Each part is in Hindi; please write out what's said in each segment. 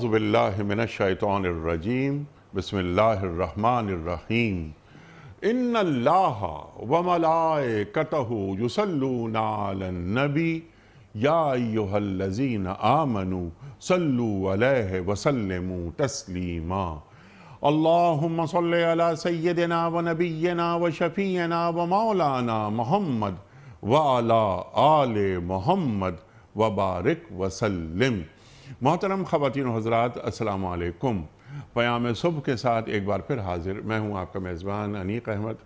औज़ु बिल्लाहि मिनश शैतानिर रजीम बिस्मिल्लाहिर रहमानिर रहीम इन्नल्लाह व मलाइकतहु युसल्लूना अलन नबी या अय्युहल्लज़ीना आमनू सल्लू अलैहि व सल्लिमू तस्लीमा अल्लाहुम्मा सल्लि अला सय्यिदिना व नबिय्यिना व शफ़ीअना व मौलाना मुहम्मद व अला आले मुहम्मद व बारिक व सल्लिम। मोहतरम ख़वातीन व हज़रात, अस्सलामु अलैकुम। क़याम सुबह के साथ एक बार फिर हाजिर मैं हूँ आपका मेज़बान अनीक अहमद।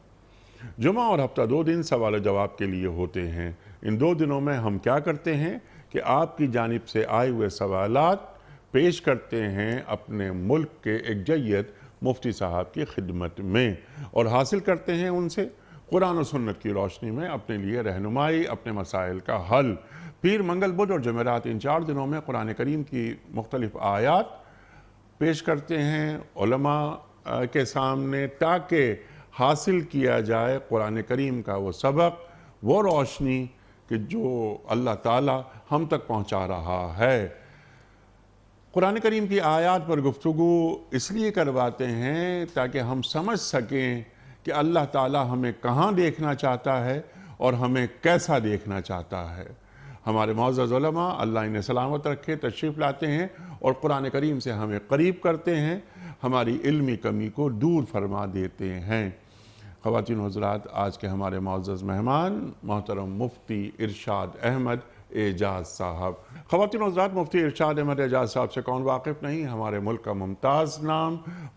जुमा और हफ्ता 2 दिन सवाल जवाब के लिए होते हैं। इन 2 दिनों में हम क्या करते हैं कि आपकी जानिब से आए हुए सवालात पेश करते हैं अपने मुल्क के एक जय्यद मुफ्ती साहब की खिदमत में और हासिल करते हैं उनसे कुरान और सुन्नत की रोशनी में अपने लिए रहनुमाई, अपने मसाइल का हल। पीर, मंगल, बुध और जमेरात इन 4 दिनों में कुरान करीम की मुख्तलिफ आयात पेश करते हैं उलमा के सामने ताकि हासिल किया जाए कुरान करीम का वो सबक, वो रोशनी कि जो अल्लाह ताला हम तक पहुँचा रहा है। कुरान करीम की आयात पर गुफ्तगू इसलिए करवाते हैं ताकि हम समझ सकें कि अल्लाह ताला हमें कहाँ देखना चाहता है और हमें कैसा देखना चाहता है। हमारे मुअज़्ज़ज़ उलमा अल्लाह इन्हें सलामत रखे तशरीफ़ लाते हैं और कुरान करीम से हमें करीब करते हैं, हमारी इल्मी कमी को दूर फरमा देते हैं। ख़वातीन व हज़रात, आज के हमारे मुअज़्ज़ज़ मेहमान मोहतरम मुफ्ती इरशाद अहमद एजाज़ साहब। ख़वातीन व हज़रात, मुफ्ती इरशाद अहमद एजाज़ साहब से कौन वाकिफ़ नहीं, हमारे मुल्क का मुमताज़ नाम,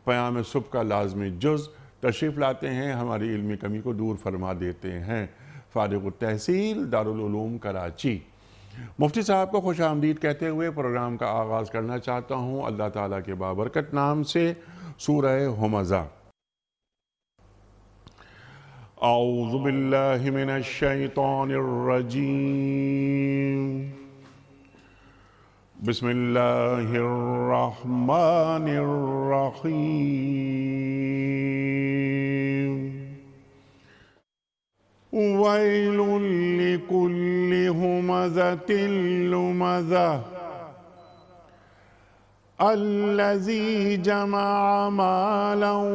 क़याम सुबह का लाज़मी जुज़, तशरीफ़ लाते हैं, हमारी इल्मी कमी को दूर फरमा देते हैं। फ़ारिग़ुत तहसील दारुल उलूम कराची। मुफ्ती साहब को खुश आमदीद कहते हुए प्रोग्राम का आगाज़ करना चाहता हूँ अल्लाह ताला के बाबरकत नाम से सूरह हुमज़ा। औज़ु बिल्लाहि मिनश शैतानिर रजीम बिस्मिल्लाहिर रहमानिर रहीम वैलुल लिकुल्लि हुमज़तिल लुमज़ह अल्लज़ी जमअ मालन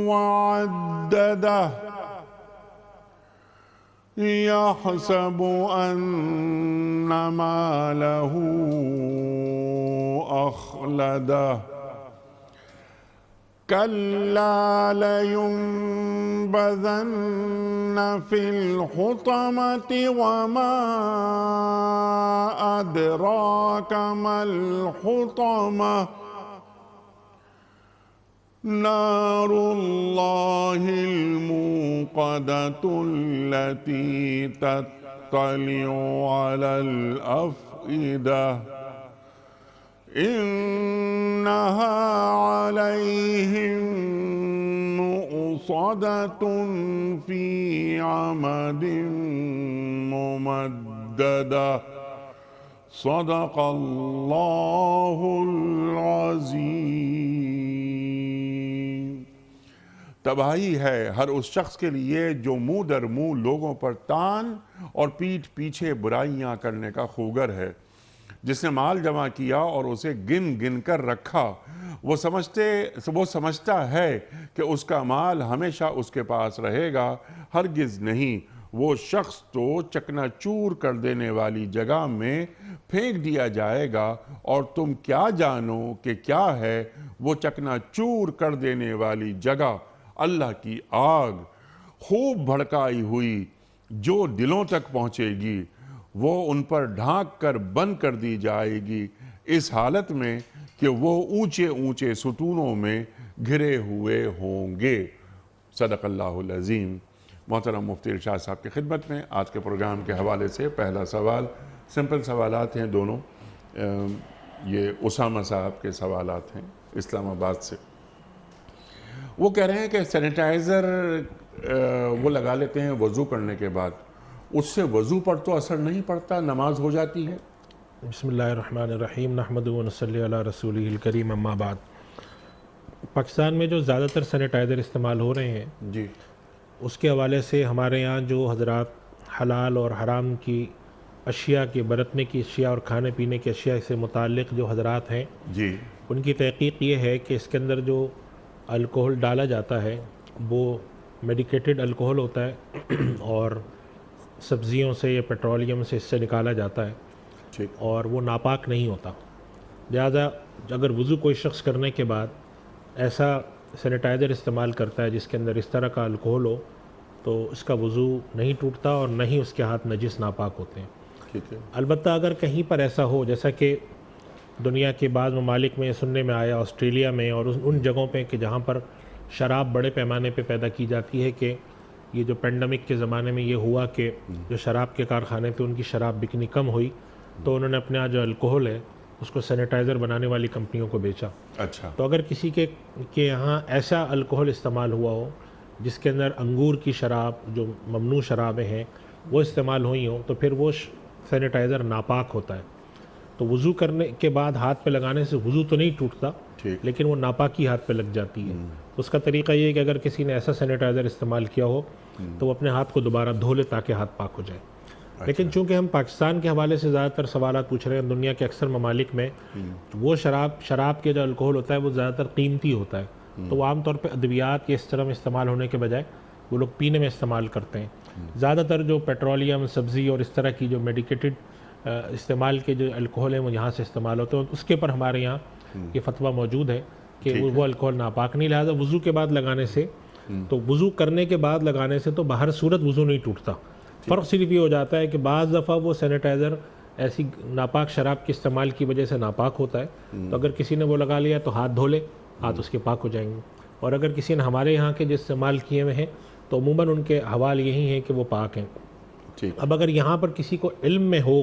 वअद्ददह यहसबु अन्न मालहु अख़लदह कल्ला लयुंबज़न्न फ़िल हुतमति वमा अदराक मल हुतमह नारुल्लाहिल मूक़दतुल्लती तत्तलिउ अलल अफ़इदह इन्नहा अलैहिम मुअस्सदतुन फ़ी अमदिन मुमद्ददह सदक़ल्लाहुल अज़ीम। तबाही है हर उस शख्स के लिए जो मुँह दर मुँह लोगों पर तान और पीठ पीछे बुराइयां करने का खूगर है, जिसने माल जमा किया और उसे गिन गिन कर रखा। वो समझता है कि उसका माल हमेशा उसके पास रहेगा, हरगिज़ नहीं। वो शख्स तो चकनाचूर कर देने वाली जगह में फेंक दिया जाएगा और तुम क्या जानो कि क्या है वो चकनाचूर कर देने वाली जगह। अल्लाह की आग खूब भड़काई हुई जो दिलों तक पहुँचेगी, वो उन पर ढांक कर बंद कर दी जाएगी, इस हालत में कि वो ऊंचे ऊंचे सुतूनों में घिरे हुए होंगे। सदक़ल्लाहुल अज़ीम। मोहतरम मुफ्ती इरशाद साहब की खिदमत में आज के प्रोग्राम के हवाले से पहला सवाल, सिंपल सवालात हैं दोनों, ये उसामा साहब के सवालात हैं इस्लामाबाद से। वो कह रहे हैं कि सैनिटाइज़र वो लगा लेते हैं वज़ू करने के बाद, उससे वज़ू पर तो असर नहीं पड़ता, नमाज हो जाती है। बिस्मिल्लाहिर्रहमानिर्रहीम नहमदुहु व नसल्ली अला रसूलिहिल करीम अम्मा बाद। पाकिस्तान में जो ज़्यादातर सैनिटाइज़र इस्तेमाल हो रहे हैं जी, उसके हवाले से हमारे यहाँ जो हज़रात हलाल और हराम की अशिया के बरतने की अशिया और खाने पीने की अशिया से मुताल्लिक़ जो हज़रात हैं जी उनकी तहक़ीक़ ये है कि इसके अंदर जो अल्कोहल डाला जाता है वो मेडिकेटेड अल्कोहल होता है और सब्ज़ियों से या पेट्रोलियम से इससे निकाला जाता है ठीक और वो नापाक नहीं होता। लिहाजा अगर वज़ू कोई शख्स करने के बाद ऐसा सैनिटाइज़र इस्तेमाल करता है जिसके अंदर इस तरह का अल्कोहल हो तो इसका वज़ू नहीं टूटता और न ही उसके हाथ नजिस नापाक होते हैं। ठीक है। अलबत्ता अगर कहीं पर ऐसा हो, जैसा कि दुनिया के बाद ममालिक में सुनने में आया, ऑस्ट्रेलिया में और उन जगहों पे कि जहाँ पर शराब बड़े पैमाने पे पैदा की जाती है, कि ये जो पेंडेमिक के ज़माने में ये हुआ कि जो शराब के कारखाने थे उनकी शराब बिकनी कम हुई तो उन्होंने अपने यहाँ जो अल्कोहल है उसको सैनिटाइज़र बनाने वाली कंपनियों को बेचा। अच्छा। तो अगर किसी के यहाँ ऐसा अल्कोहल इस्तेमाल हुआ हो जिसके अंदर अंगूर की शराब, जो ममनू शराबें हैं, वो इस्तेमाल हुई हों तो फिर वो सैनिटाइज़र नापाक होता है। तो वज़ू करने के बाद हाथ पे लगाने से वज़ू तो नहीं टूटता, लेकिन वो नापाकी हाथ पे लग जाती है। तो उसका तरीका ये है कि अगर किसी ने ऐसा सैनिटाइज़र इस्तेमाल किया हो तो वो अपने हाथ को दोबारा धो ले ताकि हाथ पाक हो जाए। लेकिन चूंकि हम पाकिस्तान के हवाले से ज़्यादातर सवालात पूछ रहे हैं, दुनिया के अक्सर ममालिक में वो शराब के जो अल्कोहल होता है वो ज़्यादातर कीमती होता है, तो वो आमतौर पर अद्वियात या इस तरह में इस्तेमाल होने के बजाय वो लोग पीने में इस्तेमाल करते हैं। ज़्यादातर जो पेट्रोलियम, सब्ज़ी और इस तरह की जो मेडिकेटेड इस्तेमाल के जो अल्कोहल हैं वो यहाँ से इस्तेमाल होते हैं। उसके पर हमारे यहाँ ये फतवा मौजूद है कि वो अल्कोहल नापाक नहीं। लिहाजा वज़ू के बाद लगाने से, तो वज़ू करने के बाद लगाने से तो बाहर सूरत वज़ू नहीं टूटता। फ़र्क सिर्फ ये हो जाता है कि बाज़ दफ़ा वो सैनिटाइज़र ऐसी नापाक शराब के इस्तेमाल की वजह से नापाक होता है, तो अगर किसी ने वो लगा लिया तो हाथ धो ले, हाथ उसके पाक हो जाएंगे। और अगर किसी ने हमारे यहाँ के जो इस्तेमाल किए हुए हैं तो अमूमन उनके हवाल यही हैं कि वो पाक हैं। अब अगर यहाँ पर किसी को इल्म में हो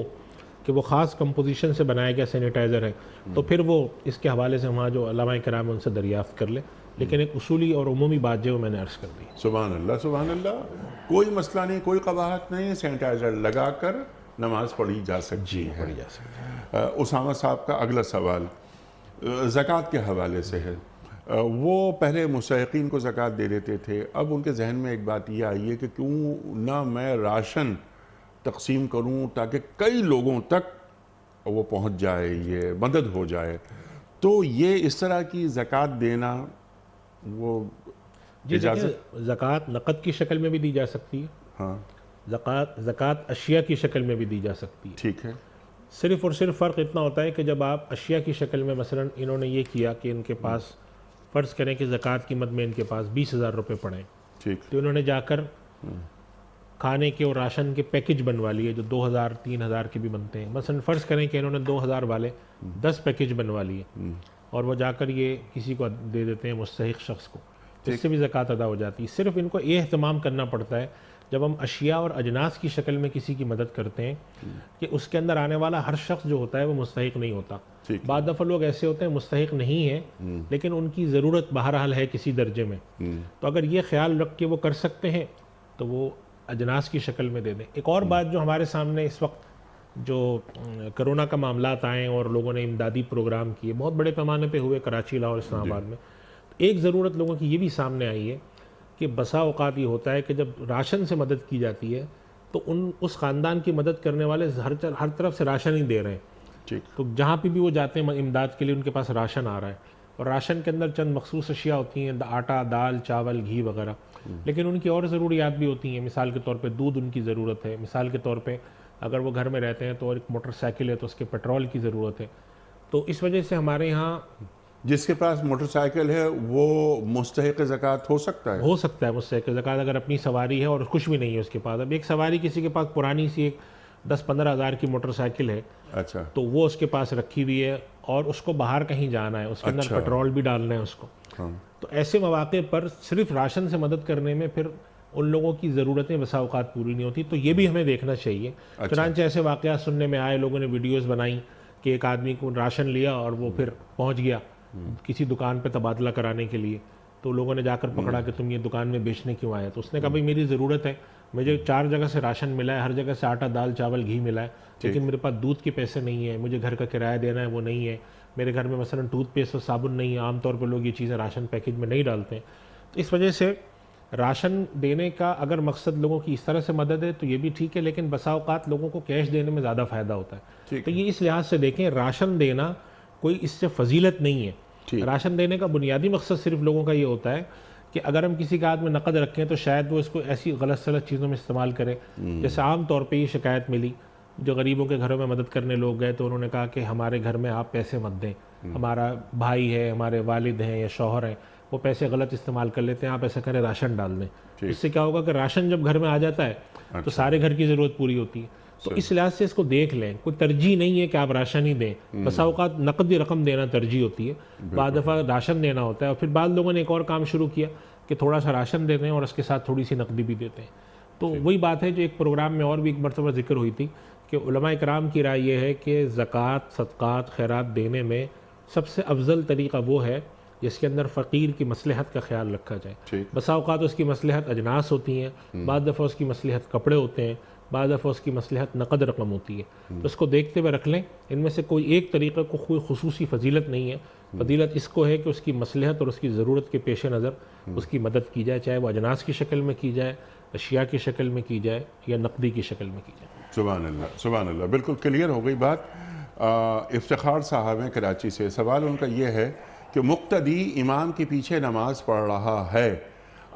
कि वो ख़ास कंपोजिशन से बनाया गया सैनिटाइज़र है तो फिर वो इसके हवाले से वहाँ जो उलमाए किराम उनसे दरियाफ़्त कर ले। लेकिन एक उसूली और उमूमी बात जो मैंने अर्ज़ कर दी। सुभान अल्लाह, सुभान अल्लाह। कोई मसला नहीं, कोई कबाहत नहीं, सैनिटाइज़र लगा कर नमाज पढ़ी जा सकती है। उसामा साहब का अगला सवाल ज़कात के हवाले से है। वो पहले मुस्तहिक़ीन को ज़कात दे देते थे, अब उनके जहन में एक बात ये आई है कि क्यों ना मैं राशन तकसीम करूं ताकि कई लोगों तक वो पहुंच जाए, ये मदद हो जाए। तो ये इस तरह की ज़कात देना वो इजाज़त? ज़कात नक़द की शक्ल में भी दी जा सकती है। हाँ, ज़कात अशिया की शक्ल में भी दी जा सकती है। ठीक है। सिर्फ़ और सिर्फ फ़र्क इतना होता है कि जब आप अशिया की शक्ल में, मसलन इन्होंने ये किया कि इनके पास फ़र्ज़ करें कि ज़कात की मद में इनके पास 20,000 रुपये पड़े, ठीक। तो इन्होंने जाकर खाने के और राशन के पैकेज बनवा लिए जो 2,000 3,000 के भी बनते हैं। मसलन फ़र्ज़ करें कि इन्होंने 2,000 वाले 10 पैकेज बनवा लिए और वो जाकर ये किसी को दे देते हैं, मुस्तहिक़ शख्स को, तो इससे भी ज़कात अदा हो जाती है। सिर्फ इनको ये एहतमाम करना पड़ता है जब हम अशिया और अजनास की शक्ल में किसी की मदद करते हैं कि उसके अंदर आने वाला हर शख्स जो होता है वो मुस्तहिक़ नहीं होता। बाद दफ़ा लोग ऐसे होते हैं मुस्तहिक़ नहीं है लेकिन उनकी ज़रूरत बहरहाल है किसी दर्जे में, तो अगर ये ख्याल रख के वो कर सकते हैं तो वो अजनास की शक्ल में दे दें। एक और बात जो हमारे सामने इस वक्त जो कोरोना का मामलात आए और लोगों ने इमदादी प्रोग्राम किए, बहुत बड़े पैमाने पे हुए कराची, लाहौर, इस्लामाबाद में, तो एक ज़रूरत लोगों की ये भी सामने आई है कि बसा औकात ये होता है कि जब राशन से मदद की जाती है तो उस ख़ानदान की मदद करने वाले हर तरफ से राशन ही दे रहे हैं। ठीक। तो जहाँ पे भी वो जाते हैं इमदाद के लिए उनके पास राशन आ रहा है और राशन के अंदर चंद मखसूस अशिया होती हैं, आटा, दाल, चावल, घी वगैरह, लेकिन उनकी और ज़रूरियात भी होती हैं। मिसाल के तौर पे दूध उनकी ज़रूरत है, मिसाल के तौर पे अगर वो घर में रहते हैं तो एक मोटरसाइकिल है तो उसके पेट्रोल की ज़रूरत है। तो इस वजह से हमारे यहाँ जिसके पास मोटरसाइकिल है वो मुस्तहिक़ ज़कात हो सकता है? हो सकता है मुस्तहिक़ ज़कात, अगर अपनी सवारी है और कुछ भी नहीं है उसके पास। अब एक सवारी किसी के पास पुरानी सी एक 10-15 हज़ार की मोटरसाइकिल है, अच्छा, तो वो उसके पास रखी हुई है और उसको बाहर कहीं जाना है, उसके अंदर पेट्रोल भी डालना है उसको। हाँ। तो ऐसे मौके पर सिर्फ राशन से मदद करने में फिर उन लोगों की ज़रूरतें बसा औकात पूरी नहीं होती, तो ये भी हमें देखना चाहिए। चुनांचे ऐसे वाक़यात सुनने में आए, लोगों ने वीडियोज़ बनाई कि एक आदमी को राशन लिया और वो फिर पहुँच गया किसी दुकान पे तबादला कराने के लिए, तो लोगों ने जाकर पकड़ा कि तुम ये दुकान में बेचने क्यों आए? तो उसने कहा भाई मेरी ज़रूरत है, मुझे 4 जगह से राशन मिला है, हर जगह से आटा, दाल, चावल, घी मिला है, लेकिन मेरे पास दूध के पैसे नहीं है, मुझे घर का किराया देना है वो नहीं है, मेरे घर में मसलन टूथपेस्ट और साबुन नहीं है। आमतौर पर लोग ये चीज़ें राशन पैकेज में नहीं डालते हैं, तो इस वजह से राशन देने का अगर मकसद लोगों की इस तरह से मदद है तो ये भी ठीक है, लेकिन बसा औकात लोगों को कैश देने में ज़्यादा फ़ायदा होता है। ठीक तो है। ये इस लिहाज से देखें, राशन देना कोई इससे फजीलत नहीं है। ठीक। राशन देने का बुनियादी मकसद सिर्फ लोगों का ये होता है कि अगर हम किसी के हाथ में नकद रखें तो शायद वो इसको ऐसी गलत सलत चीज़ों में इस्तेमाल करें। जैसे आम तौर पे ये शिकायत मिली, जो गरीबों के घरों में मदद करने लोग गए तो उन्होंने कहा कि हमारे घर में आप पैसे मत दें, हमारा भाई है, हमारे वालिद हैं या शौहर हैं, वो पैसे गलत इस्तेमाल कर लेते हैं, आप ऐसा करें राशन डाल दें। इससे क्या होगा कि राशन जब घर में आ जाता है तो सारे घर की ज़रूरत पूरी होती है। तो इस लिहाज से इसको देख लें, कोई तरजीह नहीं है कि आप राशन ही दें। बसा औकात नकदी रकम देना तरजीह होती है, बाद दफ़ा राशन देना होता है। और फिर बाद लोगों ने एक और काम शुरू किया कि थोड़ा सा राशन देते हैं और उसके साथ थोड़ी सी नकदी भी देते हैं। तो वही बात है जो एक प्रोग्राम में और भी एक मरतबा जिक्र हुई थी कि उलमा इकराम की राय ये है कि ज़कात, सदक़ात, खैरात देने में सबसे अफजल तरीक़ा वो है जिसके अंदर फ़कीर की मसलहत का ख्याल रखा जाए। बसा औकात उसकी मसलहत अजनास होती हैं, बाद दफ़ा उसकी मसलहत कपड़े होते हैं, बाद दफ़ा उसकी मसलहत नकद रकम होती है। तो इसको देखते हुए रख लें, इनमें से कोई एक तरीक़े को कोई खुसूसी फजीलत नहीं है। फजीलत इसको है कि उसकी मसलहत और उसकी ज़रूरत के पेश नज़र उसकी मदद की जाए, चाहे वह अजनास की शक्ल में की जाए, अशिया की शक्ल में की जाए या नकदी की शक्ल में की जाए। सुभान अल्लाह, सुभान अल्लाह, बिल्कुल क्लियर हो गई बात। इफ्तिखार साहब हैं कराची से, सवाल उनका ये है कि मुक्तदी इमाम के पीछे नमाज़ पढ़ रहा है,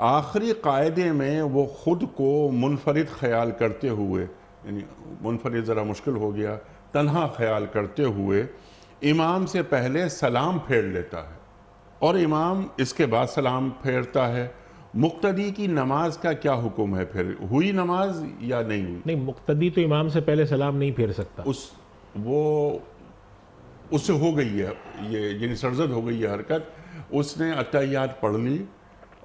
आखिरी कायदे में वो ख़ुद को मुनफरिद ख्याल करते हुए, यानी मुनफरिद ज़रा मुश्किल हो गया, तन्हा ख्याल करते हुए इमाम से पहले सलाम फेर लेता है और इमाम इसके बाद सलाम फेरता है। मुक्तदी की नमाज का क्या हुक्म है? फिर हुई नमाज या नहीं हुई? नहीं, मुक्तदी तो इमाम से पहले सलाम नहीं फेर सकता। उससे हो गई है ये, यानी सरजद हो गई है हरकत, उसने अत्तहियात पढ़ ली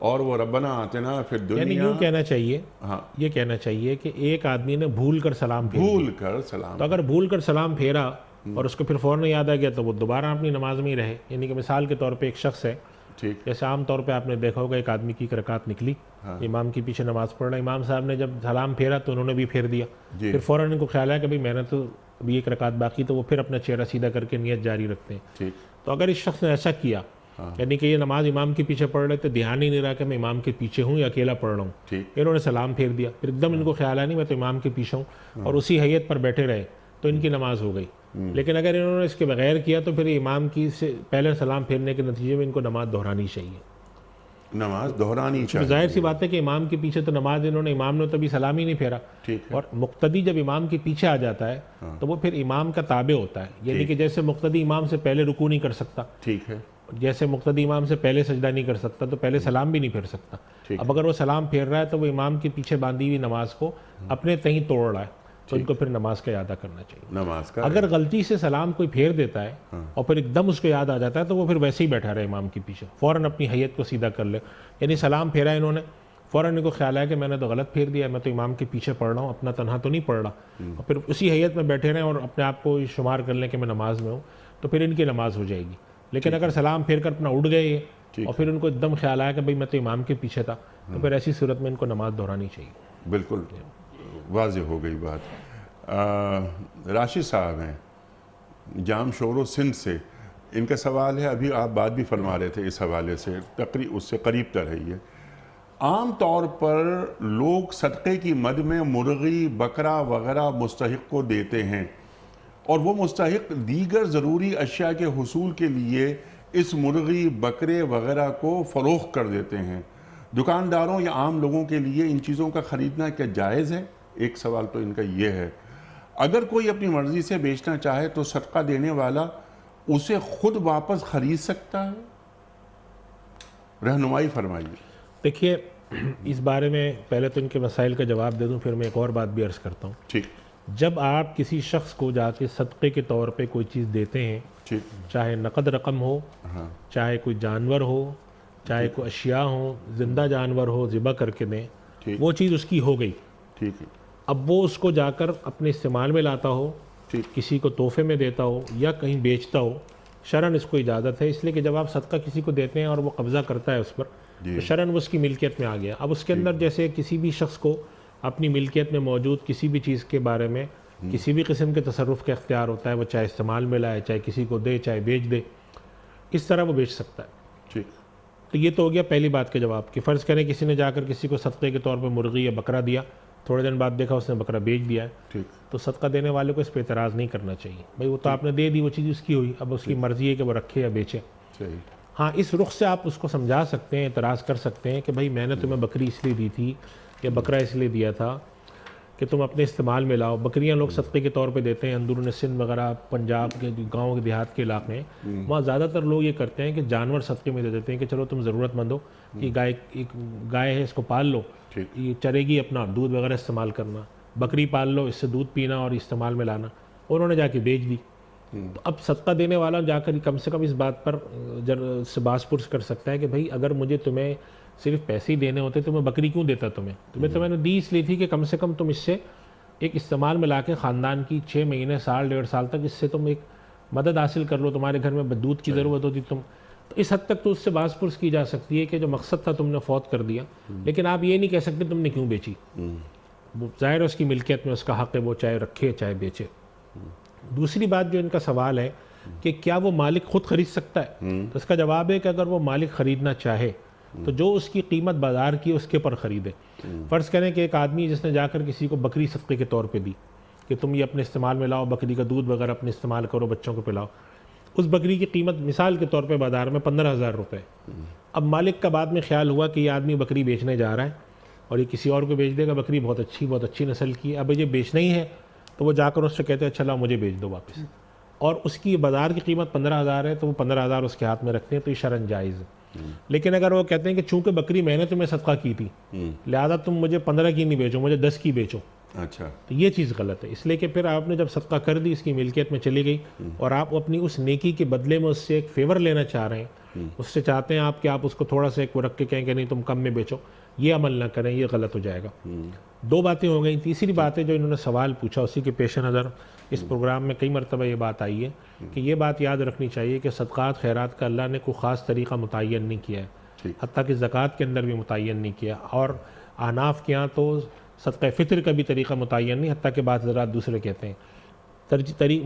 और वो रब्बना आतिना फिर यानी दुनिया, यूँ कहना चाहिए, हाँ, ये कहना चाहिए कि एक आदमी ने भूल कर सलाम फेर भूल कर सलाम, तो अगर भूल कर सलाम फेरा और उसको फिर फ़ौरन याद आ गया तो वो दोबारा अपनी नमाज में ही रहे। यानी कि मिसाल के तौर पे एक शख्स है, ठीक, जैसे आम तौर पे आपने देखा होगा एक आदमी की एक रकात निकली, इमाम के पीछे नमाज पढ़ रहा, इमाम साहब ने जब सलाम फेरा तो उन्होंने भी फेर दिया, फिर फ़ौरन इनको ख्याल आया कि भाई मैंने तो अभी एक रकात बाकी, तो वो फिर अपना चेहरा सीधा करके नियत जारी रखते हैं। ठीक। तो अगर इस शख्स ने ऐसा किया, यानी कि ये नमाज इमाम के पीछे पढ़ रहे थे, ध्यान ही नहीं रहा कि मैं इमाम के पीछे हूँ या अकेला पढ़ रहा हूँ, इन्होंने सलाम फेर दिया, फिर एकदम इनको ख्याल आया नहीं मैं तो इमाम के पीछे हूँ और उसी हैयत पर बैठे रहे, तो इनकी नमाज हो गई। लेकिन अगर इन्होंने इसके बगैर किया तो फिर इमाम की से पहले सलाम फेरने के नतीजे में इनको नमाज दोहरानी चाहिए। नमाज दोहरानी चाहिए। जाहिर सी बात है कि इमाम के पीछे तो नमाज इन्होंने, इमाम ने तो अभी सलाम ही नहीं फेरा। ठीक है। और मुक्तदी जब इमाम के पीछे आ जाता है तो वो फिर इमाम का ताबे होता है, यानी कि जैसे मुक्तदी इमाम से पहले रुकू नहीं कर सकता, ठीक है, जैसे मुक्तदी इमाम से पहले सजदा नहीं कर सकता तो पहले सलाम भी नहीं फेर सकता। अब अगर वो सलाम फेर रहा है तो वो इमाम के पीछे बांधी हुई नमाज को अपने तहीं तोड़ रहा है, तो इनको फिर नमाज का याद करना चाहिए। नमाज का अगर गलती से सलाम कोई फेर देता है और फिर एकदम उसको याद आ जाता है तो वो फिर वैसे ही बैठा रहे इमाम के पीछे, फ़ौरन अपनी हैयत को सीधा कर ले। यानी सलाम फेरा इन्होंने, फ़ौरन इनको ख्याल आया कि मैंने तो गलत फेर दिया, मैं तो इमाम के पीछे पढ़ रहा हूँ, अपना तनहा तो नहीं पढ़ रहा, और फिर उसी हैयत में बैठे रहें और अपने आप को शुमार कर लें कि मैं नमाज में हूँ, तो फिर इनकी नमाज हो जाएगी। लेकिन अगर सलाम फेर कर अपना उड़ गए और फिर उनको एकदम ख्याल आया कि भाई मैं तो इमाम के पीछे था, तो फिर ऐसी सूरत में इनको नमाज दोहरानी चाहिए। बिल्कुल वाज़ेह हो गई बात। राशिद साहब हैं जाम शोरो सिंध से, इनका सवाल है, अभी आप बात भी फरमा रहे थे इस हवाले से, उससे करीब तर है ये। आम तौर पर लोग सदक़े की मद में मुर्गी, बकरा वगैरह मुस्तहिक को देते हैं और वो मुस्तहिक दीगर ज़रूरी अशिया के हुसूल के लिए इस मुर्गी, बकरे वगैरह को फ़रोख्त कर देते हैं। दुकानदारों या आम लोगों के लिए इन चीज़ों का ख़रीदना क्या जायज़ है? एक सवाल तो इनका ये है। अगर कोई अपनी मर्ज़ी से बेचना चाहे तो सदका देने वाला उसे खुद वापस ख़रीद सकता है? रहनुमाई फरमाइए। देखिए, इस बारे में पहले तो इनके मसाइल का जवाब दे दूं, फिर मैं एक और बात भी अर्ज़ करता हूँ। ठीक। जब आप किसी शख्स को जाके सदक़े के तौर पे कोई चीज़ देते हैं, ठीक, चाहे नकद रकम हो, चाहे कोई जानवर हो, चाहे कोई अशिया हो, ज़िंदा जानवर हो, ज़िबा करके दें, वो चीज़ उसकी हो गई। ठीक है। अब वो उसको जाकर अपने इस्तेमाल में लाता हो, किसी को तोहफे में देता हो या कहीं बेचता हो, शरन इसको इजाज़त है, इसलिए कि जब आप सदका किसी को देते हैं और वो कब्ज़ा करता है उस पर, तो शरन वो उसकी मिल्कियत में आ गया। अब उसके अंदर जैसे किसी भी शख्स को अपनी मिल्कियत में मौजूद किसी भी चीज़ के बारे में किसी भी किस्म के तसर्रुफ़ का इख्तियार होता है, वो चाहे इस्तेमाल में लाए, चाहे किसी को दे, चाहे बेच दे, इस तरह वो बेच सकता है। ठीक। तो ये तो हो गया पहली बात के जवाब कि फ़र्ज़ करें किसी ने जाकर किसी को सदक़े के तौर पे मुर्गी या बकरा दिया, थोड़े दिन बाद देखा उसने बकरा बेच दिया है, ठीक। तो सदका देने वाले को इस पर एतराज़ नहीं करना चाहिए। भाई वो तो आपने दे दी, वो चीज़ उसकी हुई, अब उसकी मर्ज़ी है कि वो रखे या बेचे। सही। हाँ, इस रुख से आप उसको समझा सकते हैं, एतराज़ कर सकते हैं कि भाई मैंने तुम्हें बकरी इसलिए दी थी या बकरा इसलिए दिया था कि तुम अपने इस्तेमाल में लाओ। बकरियां लोग सदक़े के तौर पे देते हैं, अंदरून सिंध वगैरह पंजाब के गाँव के देहात के इलाके हैं, वहाँ ज़्यादातर लोग ये करते हैं कि जानवर सदक़े में दे देते हैं कि चलो तुम ज़रूरतमंद हो, कि एक गाय है इसको पाल लो, ये चरेगी, अपना दूध वगैरह इस्तेमाल करना, बकरी पाल लो, इससे दूध पीना और इस्तेमाल में लाना, उन्होंने जाके बेच दी। तो अब सदका देने वाला जाकर कम से कम इस बात पर बास-पुरस कर सकता है कि भाई अगर मुझे तुम्हें सिर्फ पैसे ही देने होते तो मैं बकरी क्यों देता तुम्हें तो मैंने दी इसलिए थी कि कम से कम तुम इससे एक इस्तेमाल में लाके ख़ानदान की 6 महीने, साल, 1.5 साल तक इससे तुम एक मदद हासिल कर लो। तुम्हारे घर में दूध की ज़रूरत होती तो इस हद तक तो उससे बास-पुरस की जा सकती है कि जो मकसद था तुमने फौत कर दिया, लेकिन आप ये नहीं कह सकते तुमने क्यों बेची। वो ज़ाहिर है उसकी मिल्कियत में उसका हक़ है, वो चाहे रखे चाहे बेचे। दूसरी बात जो इनका सवाल है कि क्या वो मालिक खुद खरीद सकता है, तो इसका जवाब है कि अगर वो मालिक ख़रीदना चाहे तो जो उसकी कीमत बाज़ार की उसके पर ख़रीदे। फ़र्ज़ करें कि एक आदमी जिसने जाकर किसी को बकरी सदक़े के तौर पे दी कि तुम ये अपने इस्तेमाल में लाओ, बकरी का दूध वगैरह अपने इस्तेमाल करो, बच्चों को पिलाओ, उस बकरी की कीमत मिसाल के तौर पे बाज़ार में 15,000 रुपये। अब मालिक का बाद में ख्याल हुआ कि ये आदमी बकरी बेचने जा रहा है और ये किसी और को बेच देगा, बकरी बहुत अच्छी नस्ल की है, अब ये बेचना ही है, तो वो जाकर उससे कहते हैं अच्छा मुझे बेच दो वापस, और उसकी बाज़ार की कीमत 15,000 है, तो वो 15,000 उसके हाथ में रखते हैं, तो ये शरन जायज़ है। लेकिन अगर वो कहते हैं कि चूंकि बकरी मैंने तुम्हें सदका की थी, लिहाजा तुम मुझे 15 की नहीं बेचो, मुझे 10 की बेचो, अच्छा, तो ये चीज़ गलत है। इसलिए कि फिर आपने जब सदका कर दी, इसकी मिल्कियत में चली गई और आप अपनी उस नेकी के बदले में उससे एक फेवर लेना चाह रहे हैं, उससे चाहते हैं आप कि आप उसको थोड़ा सा एक वो रख के कहें कि नहीं तुम कम में बेचो, ये अमल ना करें, ये गलत हो जाएगा। दो बातें हो गई। तीसरी बात है जो इन्होंने सवाल पूछा, उसी के पेश नज़र इस प्रोग्राम में कई मरतबा ये बात आई है कि ये बात याद रखनी चाहिए कि सदक़ात खैरात का अल्लाह ने कोई ख़ास तरीक़ा मुतय्यन नहीं किया है, हत्ता कि ज़कात के अंदर भी मुतय्यन नहीं किया, और अहनाफ के यहाँ तो सदक़ा फ़ितर का भी तरीक़ा मुतय्यन नहीं, हत्ता कि बात हज़रात दूसरे कहते हैं।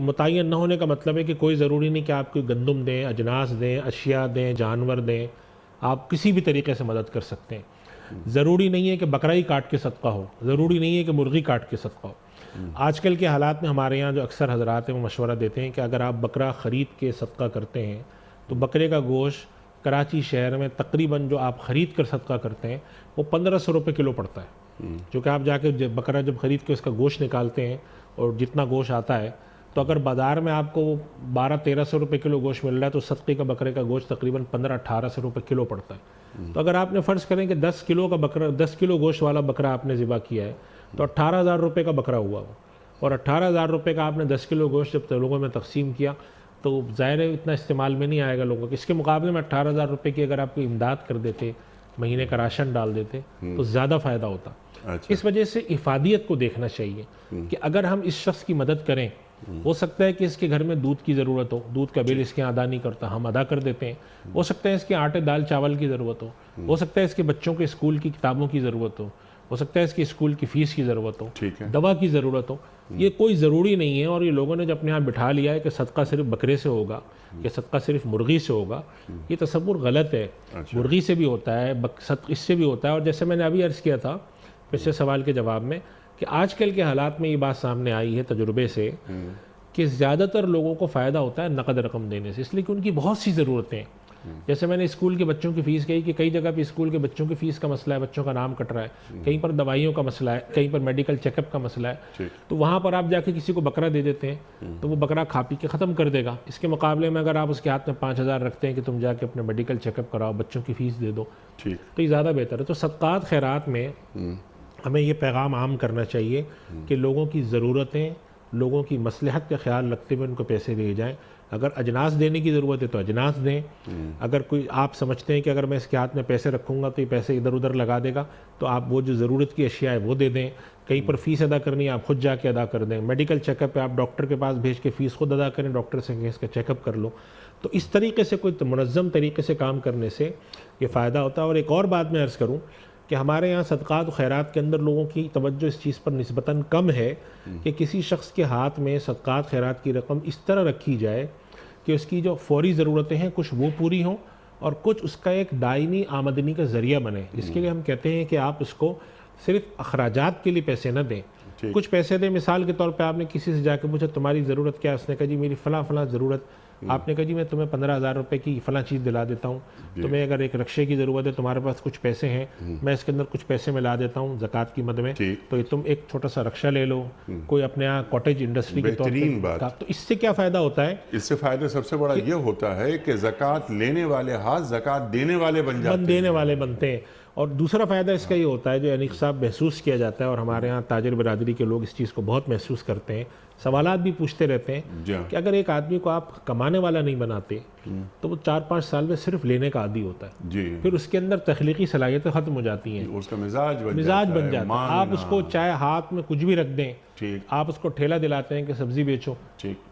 मुतय्यन न होने का मतलब है कि कोई ज़रूरी नहीं कि आप कोई गंदम दें, अजनास दें, अशिया दें, जानवर दें, आप किसी भी तरीके से मदद कर सकते हैं। ज़रूरी नहीं है कि बकरा ही काट के सदका हो, ज़रूरी नहीं है कि मुर्गी काट के सदका हो। आजकल के हालात में हमारे यहाँ जो अक्सर हज़रात हैं वो मशवरा देते हैं कि अगर आप बकरा ख़रीद के सदका करते हैं तो बकरे का गोश्त कराची शहर में तकरीबन जो आप ख़रीद कर सदका करते हैं वो 1500 रुपये किलो पड़ता है। जो कि आप जाके बकरा जब ख़रीद के उसका गोश्त निकालते हैं और जितना गोश्त आता है, तो अगर बाज़ार में आपको 1200-1300 रुपये किलो गोश्त मिल रहा है तो सदक़े का बकरे का गोश्त तकरीबन 1500-1800 रुपये किलो पड़ता है। तो अगर आपने फ़र्ज़ करें कि 10 किलो का बकरा, 10 किलो गोश्त वाला बकरा आपने ज़िबा किया है तो 18,000 रुपये का बकरा हुआ वो, और 18,000 रुपये का आपने 10 किलो गोश्त जब लोगों में तकसीम किया तो ज़ाहिर है इतना इस्तेमाल में नहीं आएगा लोगों के। इसके मुकाबले में 18,000 रुपये की अगर आपको इमदाद कर देते, महीने का राशन डाल देते तो ज़्यादा फ़ायदा होता। अच्छा। इस वजह से इफ़ादियत को देखना चाहिए कि अगर हम इस शख्स की मदद करें, हो सकता है कि इसके घर में दूध की ज़रूरत हो, दूध का बिल इसके यहाँ अदा नहीं करता, हम अदा कर देते हैं। हो सकता है इसके आटे दाल चावल की ज़रूरत हो सकता है इसके बच्चों के स्कूल की किताबों की ज़रूरत हो सकता है इसकी स्कूल की फ़ीस की ज़रूरत हो, दवा की ज़रूरत हो। ये कोई ज़रूरी नहीं है, और ये लोगों ने जब अपने यहाँ बिठा लिया है कि सदका सिर्फ बकरे से होगा कि सदका सिर्फ मुर्गी से होगा, ये तसव्वुर गलत है। अच्छा। मुर्गी से भी होता है, इससे भी होता है। और जैसे मैंने अभी अर्ज़ किया था पिछले सवाल के जवाब में कि आजकल के हालात में ये बात सामने आई है तजुर्बे से कि ज़्यादातर लोगों को फ़ायदा होता है नकद रकम देने से, इसलिए कि उनकी बहुत सी ज़रूरतें हैं। जैसे मैंने स्कूल के बच्चों की फ़ीस कही कि कई जगह पे स्कूल के बच्चों की फ़ीस का मसला है, बच्चों का नाम कट रहा है, कहीं पर दवाइयों का मसला है, कहीं पर मेडिकल चेकअप का मसला है, तो वहाँ पर आप जाके किसी को बकरा दे देते हैं तो वो बकरा खा पी के ख़त्म कर देगा। इसके मुकाबले में अगर आप उसके हाथ में 5,000 रखते हैं कि तुम जाके अपने मेडिकल चेकअप कराओ, बच्चों की फ़ीस दे दो, तो ये ज़्यादा बेहतर है। तो सदक़ात खैरात में हमें ये पैगाम आम करना चाहिए कि लोगों की ज़रूरतें, लोगों की मसलहत का ख्याल रखते हुए उनको पैसे दिए जाएँ। अगर अजनास देने की ज़रूरत है तो अजनास दें। अगर कोई आप समझते हैं कि अगर मैं इसके हाथ में पैसे रखूँगा तो ये पैसे इधर उधर लगा देगा, तो आप वो जो ज़रूरत की अशिया है वो दे दें। कहीं पर फ़ीस अदा करनी है आप ख़ुद जाके अदा कर दें। मेडिकल चेकअप है आप डॉक्टर के पास भेज के फ़ीस खुद अदा करें, डॉक्टर से कहें इसका चेकअप कर लो। तो इस तरीके से कोई मुनज़्ज़म तरीके से काम करने से ये फ़ायदा होता है। और एक और बात मैं अर्ज़ करूँ कि हमारे यहाँ सदक़ात व खैरात के अंदर लोगों की तवज्जो इस चीज़ पर निस्बतन कम है कि किसी शख्स के हाथ में सदक़ात खैरात की रकम इस तरह रखी जाए कि उसकी जो फ़ौरी ज़रूरतें हैं कुछ वो पूरी हों और कुछ उसका एक दायमी आमदनी का ज़रिया बने। इसके लिए हम कहते हैं कि आप उसको सिर्फ अखराजात के लिए पैसे न दें, कुछ पैसे दें। मिसाल के तौर पे आपने किसी से जाकर पूछा तुम्हारी ज़रूरत क्या है, उसने कहा जी मेरी फ़लाँ ज़रूरत, आपने कहा जी मैं तुम्हें 15,000 रुपये की फ़लाँ चीज़ दिला देता हूँ, तुम्हें अगर एक रक्शे की ज़रूरत है, तुम्हारे पास कुछ पैसे हैं, मैं इसके अंदर कुछ पैसे मिला देता हूँ ज़कात की मद में, तो ये तुम एक छोटा सा रक्शा ले लो, कोई अपने यहाँ कॉटेज इंडस्ट्री के तौर पर। तो इससे क्या फ़ायदा होता है? इससे फ़ायदा सबसे बड़ा ये होता है कि ज़कात लेने वाले हाथ ज़कात देने वाले देने वाले बनते हैं। और दूसरा फ़ायदा इसका ये होता है जो अनीक साहब महसूस किया जाता है, और हमारे यहाँ ताजिर बिरादरी के लोग इस चीज़ को बहुत महसूस करते हैं, सवालात भी पूछते रहते हैं कि अगर एक आदमी को आप कमाने वाला नहीं बनाते तो वो 4-5 साल में सिर्फ लेने का आदी होता है जी। फिर उसके अंदर तख्लीकी सलाहियतें ख़त्म हो जाती हैं, उसका मिजाज बन जाता है। आप उसको चाहे हाथ में कुछ भी रख दें, आप उसको ठेला दिलाते हैं कि सब्जी बेचो,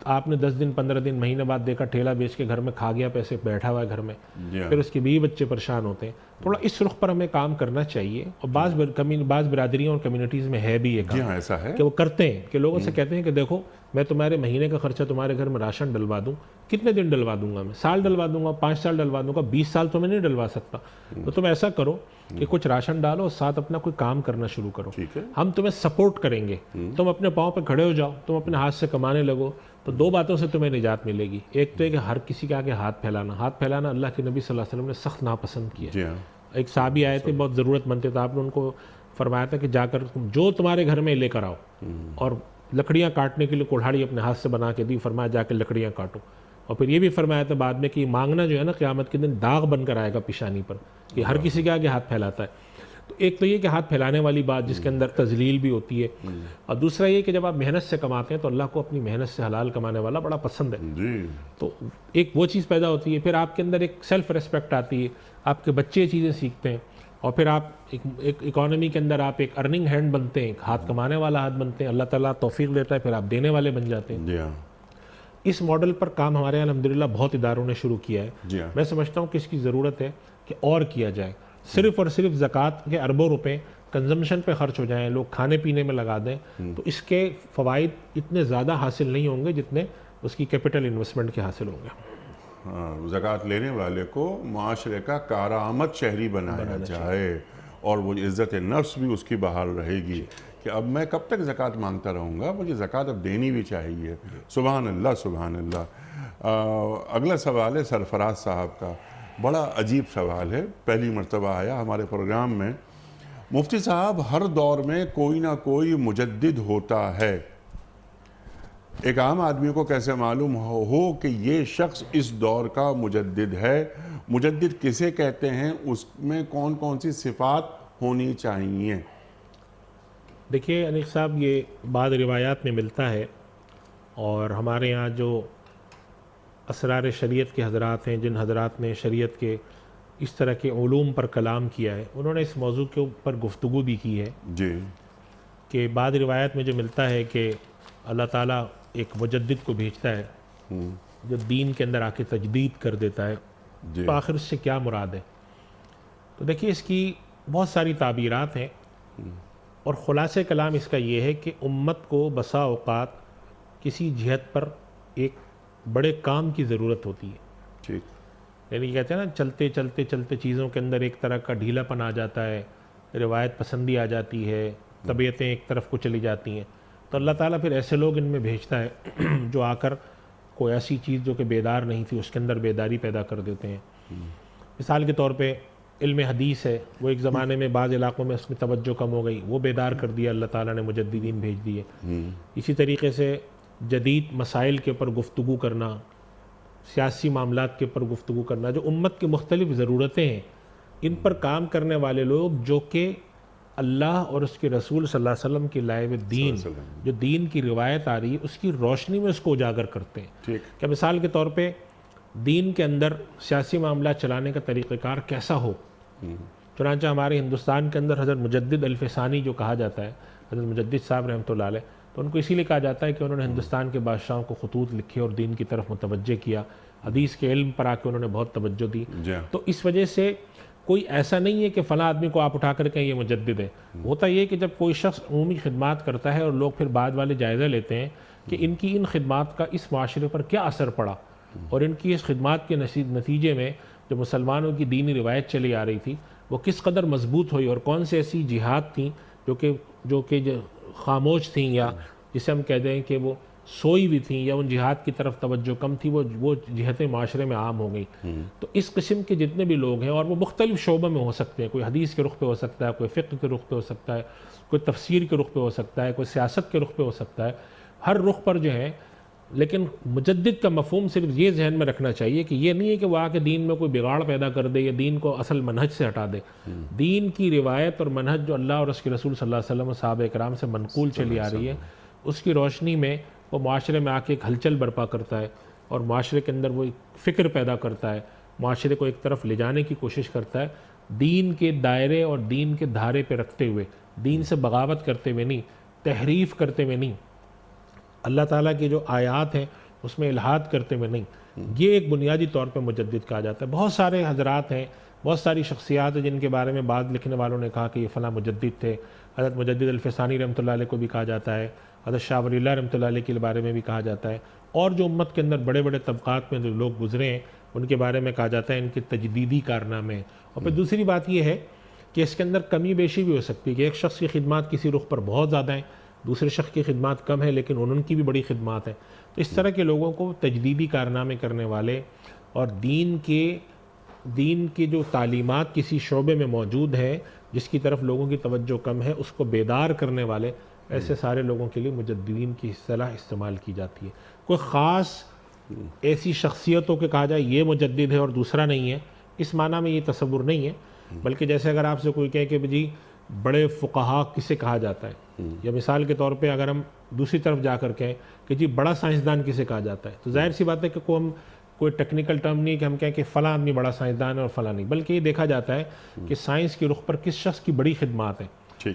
आपने 10 दिन 15 दिन महीने बाद देखा ठेला बेच के घर में खा गया पैसे, बैठा हुआ है घर में, फिर उसके बीवी बच्चे परेशान होते हैं। थोड़ा इस रुख पर हमें काम करना चाहिए, और बाज़ बिरादरियों और कम्युनिटीज़ में है भी ये काम, ऐसा है कि वो करते हैं कि लोगों से कहते हैं कि देखो मैं तुम्हारे महीने का खर्चा तुम्हारे घर में राशन डलवा दूं, कितने दिन डलवा दूंगा मैं, साल डलवा दूंगा, 5 साल डलवा दूंगा, 20 साल तो मैं नहीं डलवा सकता। तो तुम ऐसा करो कि कुछ राशन डालो और साथ अपना कोई काम करना शुरू करो, हम तुम्हें सपोर्ट करेंगे, तुम अपने पाँव पे खड़े हो जाओ, तुम अपने हाथ से कमाने लगो। तो 2 बातों से तुम्हें निजात मिलेगी। एक तो है कि हर किसी के आगे हाथ फैलाना अल्लाह के नबी सल्लल्लाहु अलैहि वसल्लम ने सख्त नापसंद किया। एक साहबी आए थे, बहुत ज़रूरतमंद थे, तो आपने उनको फरमाया था कि जाकर जो तुम्हारे घर में लेकर आओ, और लकड़ियाँ काटने के लिए कुल्हाड़ी अपने हाथ से बना के दी, फरमाया जाकर लकड़ियाँ काटो। और फिर ये भी फरमाया था बाद में कि मांगना जो है ना क़यामत के दिन दाग बनकर आएगा पेशानी पर, कि हर किसी के आगे हाथ फैलाता है। तो एक तो ये कि हाथ फैलाने वाली बात जिसके अंदर तजलील भी होती है, और दूसरा ये कि जब आप मेहनत से कमाते हैं तो अल्लाह को अपनी मेहनत से हलाल कमाने वाला बड़ा पसंद है जी। तो एक वो चीज़ पैदा होती है, फिर आपके अंदर एक सेल्फ रिस्पेक्ट आती है, आपके बच्चे चीज़ें सीखते हैं, और फिर आप एक इकोनॉमी के अंदर आप एक अर्निंग हैंड बनते हैं, हाथ कमाने वाला हाथ बनते हैं, अल्लाह ताला तौफीक देता है, फिर आप देने वाले बन जाते हैं। इस मॉडल पर काम हमारे यहाँ अल्हम्दुलिल्लाह बहुत इदारों ने शुरू किया है। मैं समझता हूँ कि इसकी ज़रूरत है कि और किया जाए, सिर्फ़ और सिर्फ ज़कात के अरबों रुपए कंजम्पशन पे खर्च हो जाएं, लोग खाने पीने में लगा दें, तो इसके फ़वाइद इतने ज़्यादा हासिल नहीं होंगे जितने उसकी कैपिटल इन्वेस्टमेंट के हासिल होंगे। ज़कात लेने वाले को माशरे का कारामद शहरी बनाया जाए, और वो इज़्ज़त नफ्स भी उसकी बहाल रहेगी कि अब मैं कब तक ज़कात मांगता रहूँगा, मुझे ज़कात अब देनी भी चाहिए। सुभान अल्लाह, सुभान अल्लाह। अगला सवाल है सरफराज साहब का, बड़ा अजीब सवाल है, पहली मर्तबा आया हमारे प्रोग्राम में। मुफ्ती साहब, हर दौर में कोई ना कोई मुजद्दिद होता है, एक आम आदमी को कैसे मालूम हो कि ये शख्स इस दौर का मुजद्दिद है? मुजद्दिद किसे कहते हैं, उसमें कौन कौन सी सिफ़ात होनी चाहिए? देखिए अनीक साहब, ये बाद रिवायात में मिलता है, और हमारे यहाँ जो असरार शरीयत के हज़रात हैं, जिन हज़रात ने शरीयत के इस तरह के उलूम पर कलाम किया है, उन्होंने इस मौजू के ऊपर गुफ्तगू भी की है जी, कि बाद रिवायत में जो मिलता है कि अल्लाह ताला एक मुजद्दिद को भेजता है जो दीन के अंदर आके तजदीद कर देता है। तो आखिर उससे क्या मुराद है? तो देखिए इसकी बहुत सारी ताबीरात हैं, और ख़ुलासे कलाम इसका ये है कि उम्मत को बसा औक़ात किसी जिहत पर एक बड़े काम की ज़रूरत होती है। ठीक, यानी कहते हैं ना, चलते चलते चलते चीज़ों के अंदर एक तरह का ढीलापन आ जाता है, रिवायत पसंदी आ जाती है, तबीयतें एक तरफ को चली जाती हैं। तो अल्लाह ताला फिर ऐसे लोग इनमें भेजता है जो आकर कोई ऐसी चीज़ जो कि बेदार नहीं थी उसके अंदर बेदारी पैदा कर देते हैं। मिसाल के तौर पे इल्म हदीस है, वो एक ज़माने में बाज़ इलाक़ों में उसमें तवज्जो कम हो गई, वो बेदार कर दिया, अल्लाह ताला ने मुजद्दिदीन भेज दिए। इसी तरीके से जदीद मसाइल के ऊपर गुफ्तगू करना, सियासी मामलात के ऊपर गुफ्तगू करना, जो उम्मत की मुख्तलिफ़ ज़रूरतें हैं, इन पर काम करने वाले लोग जो कि अल्लाह और उसके रसूल सल्लल्लाहु अलैहि वसल्लम की लाए हुए दीन, जो दीन की रिवायत आ रही है, उसकी रोशनी में उसको उजागर करते हैं। क्या मिसाल के तौर पे दीन के अंदर सियासी मामला चलाने का तरीक़ाकार कैसा हो। चुनांचे हमारे हिंदुस्तान के अंदर हज़रत मुजद्दिद अल्फ़सानी जो कहा जाता है, हज़रत मुजद्दिद साहब रहमतुल्लाह अलैह, तो उनको इसीलिए कहा जाता है कि उन्होंने हिंदुस्तान के बादशाहों को ख़ुतूत लिखे और दीन की तरफ मुतवज्जे किया, हदीस के इल्म पर आके उन्होंने बहुत तवज्जो दी। तो इस वजह से कोई ऐसा नहीं है कि फ़लाँ आदमी को आप उठा कर कहें ये मुजद्दिद है। होता ये कि जब कोई शख्स उमूमी खिदमात करता है और लोग फिर बाद वाले जायज़ा लेते हैं कि इनकी इन खिदमात का इस माशरे पर क्या असर पड़ा, और इनकी इस खिदमात के नतीजे में जो मुसलमानों की दीनी रिवायत चली आ रही थी वो किस कदर मजबूत हुई और कौन सी ऐसी जिहाद थी जो खामोश थी या जिसे हम कहते हैं कि वो सोई हुई थी या उन जिहाद की तरफ तवज्जो कम थी, वो जिहतें माशरे में आम हो गई। तो इस किस्म के जितने भी लोग हैं और वो मुख्तलिफ शोबों में हो सकते हैं, कोई हदीस के रुख पे हो सकता है, कोई फ़िक़्ह के रुख पे हो सकता है, कोई तफसीर के रुख पे हो सकता है, कोई सियासत के रुख पे हो सकता है, हर रुख पर जो है। लेकिन मुजद्दिद का मफ़हूम सिर्फ ये जहन में रखना चाहिए कि ये नहीं है कि वो आके दीन में कोई बिगाड़ पैदा कर दे या दीन को असल मनहज से हटा दे। दीन की रिवायत और मनहज जो अल्लाह और उसके रसूल सल्लल्लाहु अलैहि वसल्लम और सहाबा इकराम से मनकूल चली आ रही है, उसकी रोशनी में वो माशरे में आके एक हलचल बर्पा करता है और माशरे के अंदर वो एक फ़िक्र पैदा करता है, माशरे को एक तरफ ले जाने की कोशिश करता है, दीन के दायरे और दीन के धारे पे रखते हुए, दीन से बगावत करते हुए नहीं, तहरीफ़ करते हुए नहीं, अल्लाह ताला की जो आयात हैं उसमें इल्हाद करते हुए नहीं। ये एक बुनियादी तौर पे मुजद्दिद कहा जाता है। बहुत सारे हजरात हैं, बहुत सारी शख्सियात हैं जिनके बारे में बाद लिखने वालों ने कहा कि ये फ़लाँ मुजद्दिद थे। हज़रत मुजद्दिद अल-फ़सानी रहमतुल्लाह अलैह को भी कहा जाता है, हज़रत शाह वलील्लाह रहमतुल्लाह अलैह के बारे में भी कहा जाता है, और जो उम्मत के अंदर बड़े बड़े तबक़ात में जो लोग गुज़रे हैं उनके बारे में कहा जाता है इनके तजदीदी कारनामे। और फिर दूसरी बात यह है कि इसके अंदर कमी बेशी भी हो सकती है कि एक शख्स की खिदमत किसी रुख पर बहुत ज़्यादा है, दूसरे शख्स की खिदमत कम है लेकिन उनकी भी बड़ी खिदमत है। तो इस तरह के लोगों को तजदीदी कारनामे करने वाले और दीन के जो तालीमात किसी शोबे में मौजूद है जिसकी तरफ लोगों की तवज्जो कम है, उसको बेदार करने वाले ऐसे सारे लोगों के लिए मुजद्दिदीन की इस्तिलाह इस्तेमाल की जाती है। कोई ख़ास ऐसी शख्सियतों के कहा जाए ये मुजद्दिद है और दूसरा नहीं है, इस माना में ये तसव्वुर नहीं है। बल्कि जैसे अगर आपसे कोई कहे कि जी बड़े फ़ुक़हा किसे कहा जाता है, या मिसाल के तौर पे अगर हम दूसरी तरफ जाकर कहें कि जी बड़ा साइंसदान किसे कहा जाता है, तो जाहिर सी बात है कि कोई टेक्निकल टर्म नहीं कि हम कहें कि फ़लाँ आदमी बड़ा साइंसदान है और फ़लाँ नहीं, बल्कि ये देखा जाता है कि साइंस की रुख पर किस शख्स की बड़ी खिदमत है।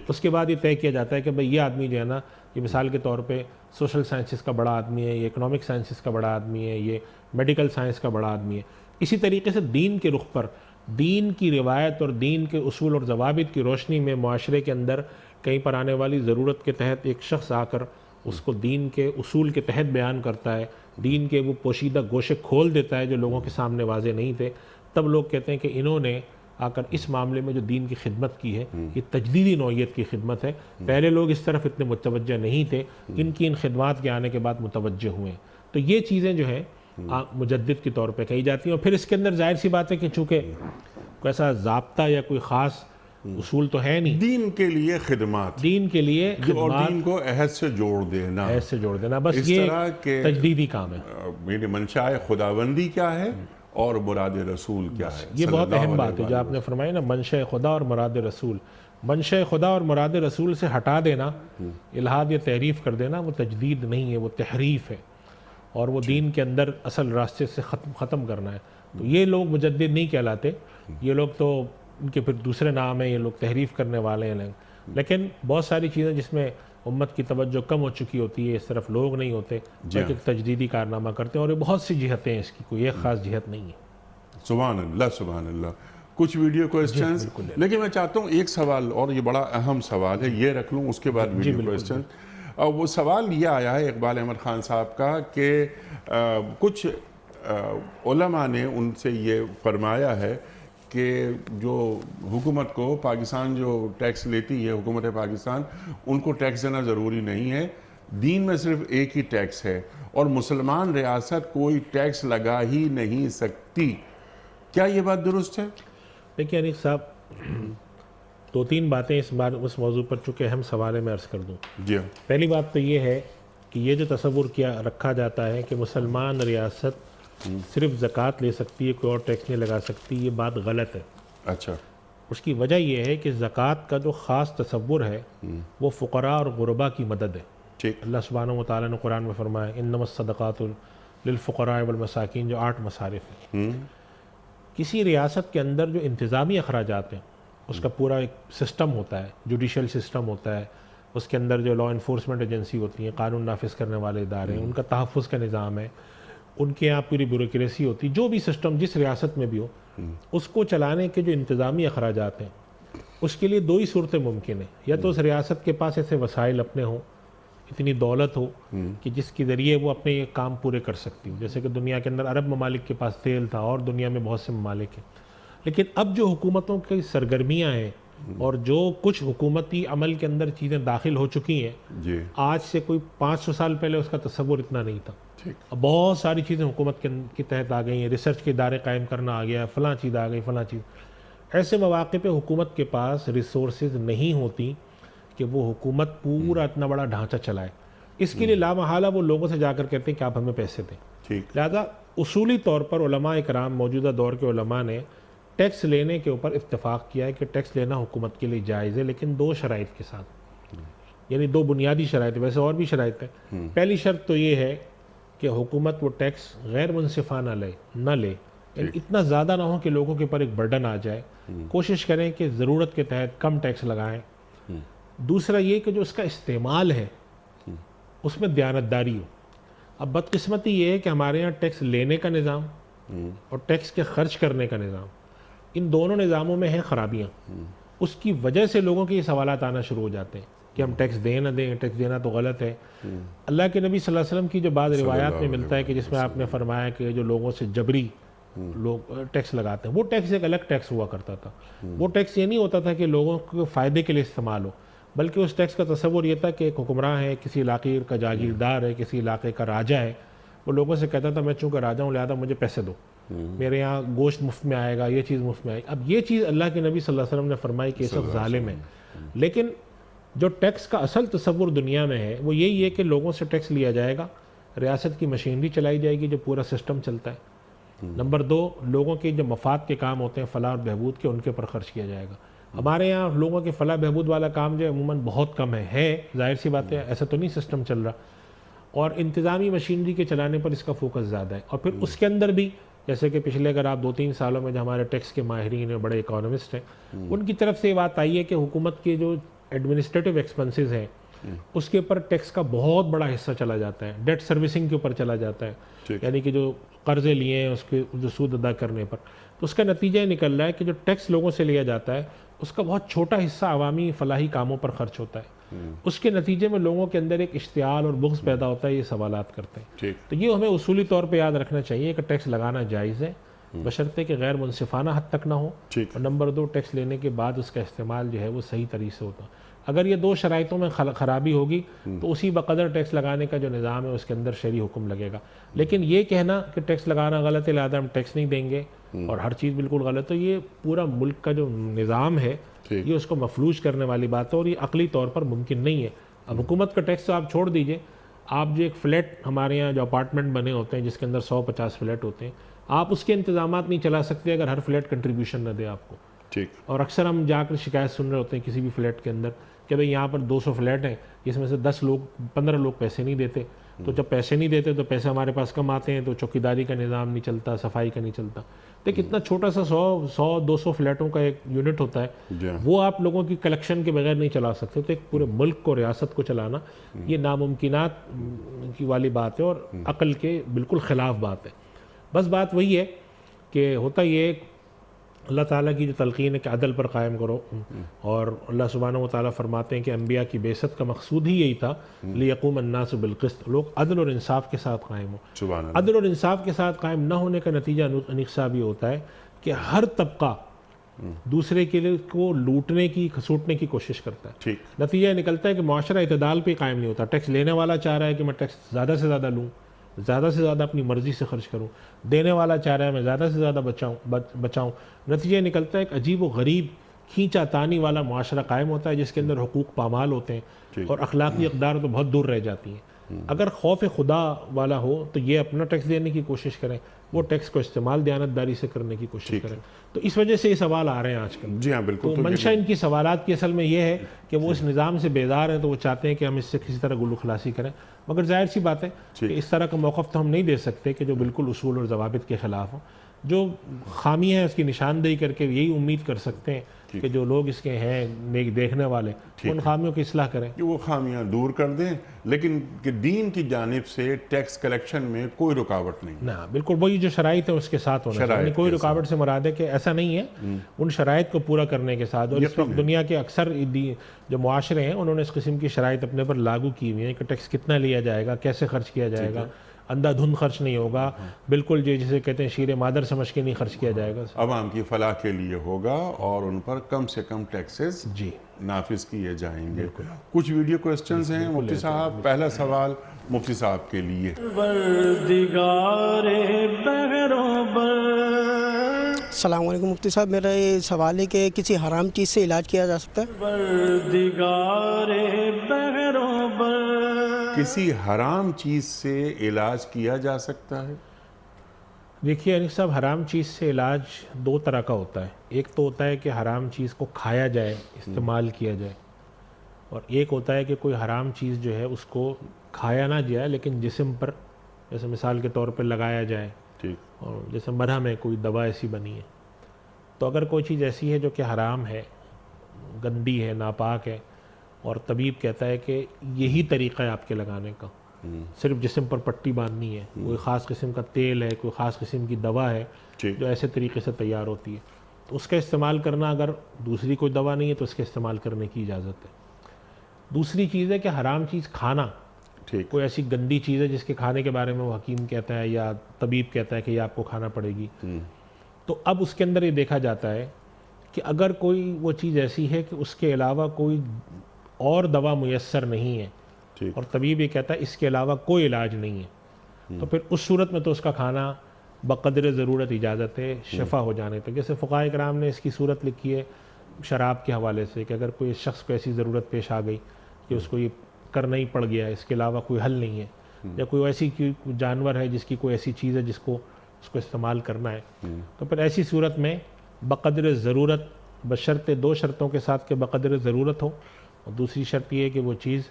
उसके बाद ये तय किया जाता है कि भाई ये आदमी जो है ना, ये मिसाल के तौर पे सोशल साइंसेस का बड़ा आदमी है, ये इकोनॉमिक साइंसेस का बड़ा आदमी है, ये मेडिकल साइंस का बड़ा आदमी है। इसी तरीके से दीन के रुख पर दीन की रिवायत और दीन के उसूल और ज़वाबित की रोशनी में माशरे के अंदर कहीं पर आने वाली ज़रूरत के तहत एक शख्स आकर उसको दीन के उसूल के तहत बयान करता है, दीन के वो पोशीदा गोशे खोल देता है जो लोगों के सामने वाज़े नहीं थे, तब लोग कहते हैं कि इन्होंने आकर इस मामले में जो दीन की खिदमत की है ये तजदीदी नौइयत की खिदमत है। पहले लोग इस तरफ इतने मुतवज्जह नहीं थे, इनकी इन खिदमत के आने के बाद मुतवज्जह हुए। तो ये चीज़ें जो है मुजद्दिद के तौर पे कही जाती हैं। और फिर इसके अंदर जाहिर सी बात है कि चूँकि कोई ऐसा ज़ाब्ता या कोई ख़ास उसूल तो है नहीं, दीन के लिए खिदमत, दीन के लिए और दीन को अहद से जोड़ देना, ऐसे जोड़ देना, बस इस ये तरह के तजदीदी काम है। मेरी मंशाए खुदाबंदी क्या है और मुराद रसूल क्या है, ये बहुत अहम बात है जो आपने फरमाई ना, मंशा खुदा और मुराद रसूल। मंशा खुदा और मुराद रसूल से हटा देना, इल्हाद या तहरीफ़ कर देना, वो तजदीद नहीं है, वो तहरीफ़ है और वो दीन के अंदर असल रास्ते से ख़त्म करना है। तो ये लोग मुजद्दिद नहीं कहलाते, ये लोग तो इनके फिर दूसरे नाम है, ये लोग तहरीफ़ करने वाले हैं। लेकिन बहुत सारी चीज़ें जिसमें उम्मत की तवज्जो कम हो चुकी होती है, इस तरफ लोग नहीं होते, बल्कि तजदीदी कारनामा करते हैं और ये बहुत सी जिहतें हैं, इसकी कोई एक ख़ास जिहत नहीं है। सुभान अल्लाह, सुभान अल्लाह। कुछ वीडियो क्वेश्चंस, लेकिन मैं चाहता हूँ एक सवाल और, ये बड़ा अहम सवाल है, ये रख लूँ, उसके बाद वीडियो क्वेश्चन। और वो सवाल ये आया है इकबाल अहमद ख़ान साहब का कि कुछ उलमा ने उनसे ये फरमाया है कि जो हुकूमत को पाकिस्तान जो टैक्स लेती है, हुकूमत पाकिस्तान, उनको टैक्स देना ज़रूरी नहीं है, दीन में सिर्फ एक ही टैक्स है और मुसलमान रियासत कोई टैक्स लगा ही नहीं सकती। क्या ये बात दुरुस्त है? देखिए अनिक साहब, दो तीन बातें इस बार उस मौजू पर चूँकि अहम सवाल है, मैं अर्ज़ कर दूँ। जी हाँ। पहली बात तो ये है कि ये जो तसव्वुर रखा जाता है कि मुसलमान रियासत सिर्फ ज़कात ले सकती है, कोई और टैक्स नहीं लगा सकती, ये बात गलत है। अच्छा। उसकी वजह यह है कि ज़कात का जो ख़ास तसव्वुर है वो फ़ुक़रा और गुरबा की मदद है। ठीक। अल्लाह सुब्हानहू व तआला ने कुरान में फरमाया इन्नमस सदक़ातु लिल-फ़ुक़रा वल मसाकीन, जो 8 मसारिफ़ हैं। किसी रियासत के अंदर जो इंतज़ामी अखराजात हैं उसका पूरा एक सिस्टम होता है, जुडिशल सिस्टम होता है, उसके अंदर जो लॉ इन्फोर्समेंट एजेंसी होती हैं, कानून नाफिज करने वाले इदारे हैं, उनका तहफ़्फ़ुज़ का निज़ाम है, उनके यहाँ पूरी ब्यूरोक्रेसी होती है। जो भी सिस्टम जिस रियासत में भी हो, उसको चलाने के जो इंतज़ामी अखराजात हैं उसके लिए दो ही सूरतें मुमकिन है, या तो उस रियासत के पास ऐसे वसाइल अपने हों इतनी दौलत हो कि जिसके ज़रिए वो अपने ये काम पूरे कर सकती हो। जैसे कि दुनिया के अंदर अरब ममालिक के पास तेल था और दुनिया में बहुत से ममालिक हैं, लेकिन अब जो हुकूमतों की सरगर्मियाँ हैं और जो कुछ हुकूमती अमल के अंदर चीज़ें दाखिल हो चुकी हैं, जी आज से कोई 500 साल पहले उसका तसव्वुर इतना नहीं था। ठीक। अब बहुत सारी चीज़ें हुकूमत के तहत आ गई हैं, रिसर्च के इदारे कायम करना आ गया, फ़लाँ चीज़ आ गई, फ़लाँ चीज़। ऐसे मौक़े पे हुकूमत के पास रिसोर्सेज नहीं होती कि वो हुकूमत पूरा इतना बड़ा ढांचा चलाए। इसके लिए लामहला वो लोगों से जाकर कहते हैं कि आप हमें पैसे दें। ठीक। लिहाजा उसूली तौर पर उलमा इकराम, मौजूदा दौर के उलमा ने टैक्स लेने के ऊपर इत्तेफाक किया है कि टैक्स लेना हुकूमत के लिए जायज़ है, लेकिन 2 शराइत के साथ। यानी 2 बुनियादी शराइत, वैसे और भी शराइत है। पहली शर्त तो ये है कि हुकूमत वो टैक्स गैर मुनसिफाना न ले, यानी इतना ज़्यादा ना हो कि लोगों के ऊपर एक बर्डन आ जाए। कोशिश करें कि ज़रूरत के तहत कम टैक्स लगाएं। दूसरा ये कि जो उसका इस्तेमाल है उसमें दयानतदारी हो। अब बदकिस्मती ये है कि हमारे यहाँ टैक्स लेने का निज़ाम और टैक्स के खर्च करने का निज़ाम, इन दोनों निज़ामों में हैं ख़राबियाँ। उसकी वजह से लोगों के ये सवालात आना शुरू हो जाते हैं कि हम टैक्स दें ना दें, टैक्स देना तो गलत है। अल्लाह के नबी सल्लल्लाहु अलैहि वसल्लम की जो बाद रिवायात में मिलता है कि जिसमें आपने फरमाया कि जो लोगों से जबरी लोग टैक्स लगाते हैं, वो टैक्स एक अलग टैक्स हुआ करता था। वो टैक्स ये नहीं होता था कि लोगों के फ़ायदे के लिए इस्तेमाल हो, बल्कि उस टैक्स का तस्वुर ये था कि एक हुक्मरान है, किसी इलाके का जागीरदार है, किसी इलाके का राजा है, वो लोगों से कहता था मैं चूँकि राजा हूँ लिहाजा मुझे पैसे दो, मेरे यहाँ गोश्त मुफ्त में आएगा, ये चीज़ मुफ्त में आएगी। अब ये चीज़ अल्लाह के नबी सल्लल्लाहु अलैहि वसल्लम ने फरमाई कि ये सब ज़ालिम है। लेकिन जो टैक्स का असल तस्वुर दुनिया में है वो यही है कि लोगों से टैक्स लिया जाएगा, रियासत की मशीनरी चलाई जाएगी, जो पूरा सिस्टम चलता है। नंबर 2, लोगों के जो मफाद के काम होते हैं फलाह और बहबूद के, उनके ऊपर खर्च किया जाएगा। हमारे यहाँ लोगों के फलाह बहबूद वाला काम जो है अमूमन बहुत कम है जाहिर सी बात है, ऐसा तो नहीं सिस्टम चल रहा, और इंतज़ामी मशीनरी के चलाने पर इसका फोकस ज़्यादा है। और फिर उसके अंदर भी जैसे कि पिछले अगर आप 2-3 सालों में जो हमारे टैक्स के माहिरीन हैं, बड़े इकोनॉमिस्ट हैं, उनकी तरफ से ये बात आई है कि हुकूमत के जो एडमिनिस्ट्रेटिव एक्सपेंसेस हैं उसके ऊपर टैक्स का बहुत बड़ा हिस्सा चला जाता है, डेट सर्विसिंग के ऊपर चला जाता है, यानी कि जो कर्जे लिए हैं उसके जो सूद अदा करने पर। तो उसका नतीजा ये निकल रहा है कि जो टैक्स लोगों से लिया जाता है उसका बहुत छोटा हिस्सा अवामी फलाही कामों पर खर्च होता है। उसके नतीजे में लोगों के अंदर एक इश्तियाल और बुग़्ज़ पैदा होता है, ये सवालात करते हैं। तो ये हमें उसूली तौर पर याद रखना चाहिए कि टैक्स लगाना जायज़ है, बशर्ते कि गैर मुनसिफाना हद तक ना हो, और नंबर 2, टैक्स लेने के बाद उसका इस्तेमाल जो है वो सही तरीके से होता। अगर ये 2 शराइतों में ख़राबी होगी तो उसी बकदर टैक्स लगाने का जो निज़ाम है उसके अंदर शरई हुक्म लगेगा। लेकिन ये कहना कि टैक्स लगाना गलत है लिहाजा हम टैक्स नहीं देंगे और हर चीज़ बिल्कुल गलत, तो ये पूरा मुल्क का जो निज़ाम है ये उसको मफलूज करने वाली बात है और ये अक़ली तौर पर मुमकिन नहीं है। अब हुकूमत का टैक्स तो आप छोड़ दीजिए, आप जो एक फ़्लैट हमारे यहाँ जो अपार्टमेंट बने होते हैं जिसके अंदर 100-50 फ्लैट होते हैं, आप उसके इंतज़ामात नहीं चला सकते अगर हर फ्लैट कंट्रीब्यूशन न दे आपको। ठीक। और अक्सर हम जाकर शिकायत सुन रहे होते हैं किसी भी फ्लैट के अंदर कि भाई यहाँ पर 200 फ्लैट हैं, इसमें से 10 लोग 15 लोग पैसे नहीं देते। तो जब पैसे नहीं देते तो पैसे हमारे पास कम आते हैं, तो चौकीदारी का निज़ाम नहीं चलता, सफाई का नहीं चलता। तो कितना छोटा सा 100-200 फ्लैटों का एक यूनिट होता है, वो आप लोगों की कलेक्शन के बगैर नहीं चला सकते। तो एक पूरे मुल्क को, रियासत को चलाना ये नामुमकिनात की वाली बात है और अक़ल के बिल्कुल ख़िलाफ़ बात है। बस बात वही है कि होता ये अल्लाह ताला की जो तलक़ीन है कि अदल पर कायम करो, और अल्लाह सुब्हानहू व तआला फरमाते हैं कि अंबिया की बेसत का मकसूद ही यही था, लियक़ूम अन्नास बिलक़िस्त, लोग अदल और इंसाफ के साथ कायम हो। अदल और इंसाफ के साथ कायम न होने का नतीजा अनिक्सा भी होता है कि हर तबका दूसरे के लिए को लूटने की, खसूटने की कोशिश करता है। नतीजा निकलता है कि मुआशरा इतदाल पे कायम नहीं होता। टैक्स लेने वाला चाह रहा है कि मैं टैक्स ज़्यादा से ज़्यादा लूँ, ज़्यादा से ज़्यादा अपनी मर्ज़ी से खर्च करूँ, देने वाला चाह रहा है मैं ज़्यादा से ज़्यादा बचाऊँ। नतीजा निकलता है एक अजीब व गरीब खींचा तानी वाला मुआशरा कायम होता है जिसके अंदर हुकूक पामाल होते हैं और अखलाकी अक़दार तो बहुत दूर रह जाती हैं। अगर खौफ खुदा वाला हो तो ये अपना टैक्स देने की कोशिश करें, वो टैक्स को इस्तेमाल दयानतदारी से करने की कोशिश करें। तो इस वजह से ये सवाल आ रहे हैं आजकल। जी हाँ, बिल्कुल। तो मंशा इनकी सवालात की असल में ये है कि वो इस निज़ाम से बेजार हैं, तो वो चाहते हैं कि हम इससे किसी तरह गुलू खलासी करें। मगर जाहिर सी बात है कि इस तरह का मौक़िफ़ तो हम नहीं दे सकते कि जो बिल्कुल उसूल और ज़वाबित के ख़िलाफ़ हो। जो खामी है उसकी निशानदेही करके यही उम्मीद कर सकते हैं कि जो लोग इसके हैं देखने वाले उन खामियों की इस्लाह करें कि वो खामियां दूर कर दें, लेकिन कि दीन की जानिब से टैक्स कलेक्शन में कोई रुकावट नहीं। ना, बिल्कुल वही जो शराइत है उसके साथ होना चाहिए, यानी कोई रुकावट से मुराद है कि ऐसा नहीं है, उन शराइत को पूरा करने के साथ। और इस वक्त दुनिया के अक्सर जो मुआशरे हैं उन्होंने इस किस्म की शराइत अपने पर लागू की हुई है कि टैक्स कितना लिया जाएगा, कैसे खर्च किया जाएगा, अंधाधुंध खर्च नहीं होगा, बिल्कुल जो जिसे कहते हैं शीरे मादर समझ के नहीं खर्च किया जाएगा, अवाम की फलाह के लिए होगा और उन पर कम से कम टैक्सेस जी नाफिज किए जाएंगे। कुछ वीडियो क्वेश्चंस हैं मुफ्ती साहब। पहला सवाल मुफ्ती साहब के लिए। अस्सलाम वालेकुम मुफ्ती साहब, मेरा ये सवाल है कि किसी हराम चीज़ से इलाज किया जा सकता है? किसी हराम चीज़ से इलाज किया जा सकता है? देखिए अनिक साहब, हराम चीज़ से इलाज दो तरह का होता है। एक तो होता है कि हराम चीज़ को खाया जाए, इस्तेमाल किया जाए, और एक होता है कि कोई हराम चीज़ जो है उसको खाया ना जाए लेकिन जिस्म पर जैसे मिसाल के तौर पर लगाया जाए। ठीक। और जैसे मरहम है, कोई दवा ऐसी बनी है, तो अगर कोई चीज़ ऐसी है जो कि हराम है, गंदी है, नापाक है, और तबीब कहता है कि यही तरीक़ा है आपके लगाने का, सिर्फ जिस्म पर पट्टी बांधनी है, कोई ख़ास किस्म का तेल है, कोई ख़ास किस्म की दवा है जो ऐसे तरीके से तैयार होती है, तो उसका इस्तेमाल करना, अगर दूसरी कोई दवा नहीं है तो उसके इस्तेमाल करने की इजाज़त है। दूसरी चीज़ है कि हराम चीज़ खाना, ठीक। कोई ऐसी गंदी चीज़ है जिसके खाने के बारे में वो हकीम कहता है या तबीब कहता है कि ये आपको खाना पड़ेगी, तो अब उसके अंदर ये देखा जाता है कि अगर कोई वो चीज़ ऐसी है कि उसके अलावा कोई और दवा मुयस्सर नहीं है, ठीक। और तबीब ये कहता है इसके अलावा कोई इलाज नहीं है, तो फिर उस सूरत में तो उसका खाना बक़दर ज़रूरत इजाज़त है शफ़ा हो जाने तक। जैसे फ़ुक़हाए किराम ने इसकी सूरत लिखी है शराब के हवाले से कि अगर कोई शख्स को ऐसी ज़रूरत पेश आ गई कि उसको ये करना ही पड़ गया, इसके अलावा कोई हल नहीं है, या कोई ऐसी जानवर है जिसकी कोई ऐसी चीज़ है जिसको उसको इस्तेमाल करना है, तो फिर ऐसी सूरत में बक़दर ज़रूरत, बशर्ते दो शर्तों के साथ कि बक़दर ज़रूरत हो, और दूसरी शर्त ये है कि वो चीज़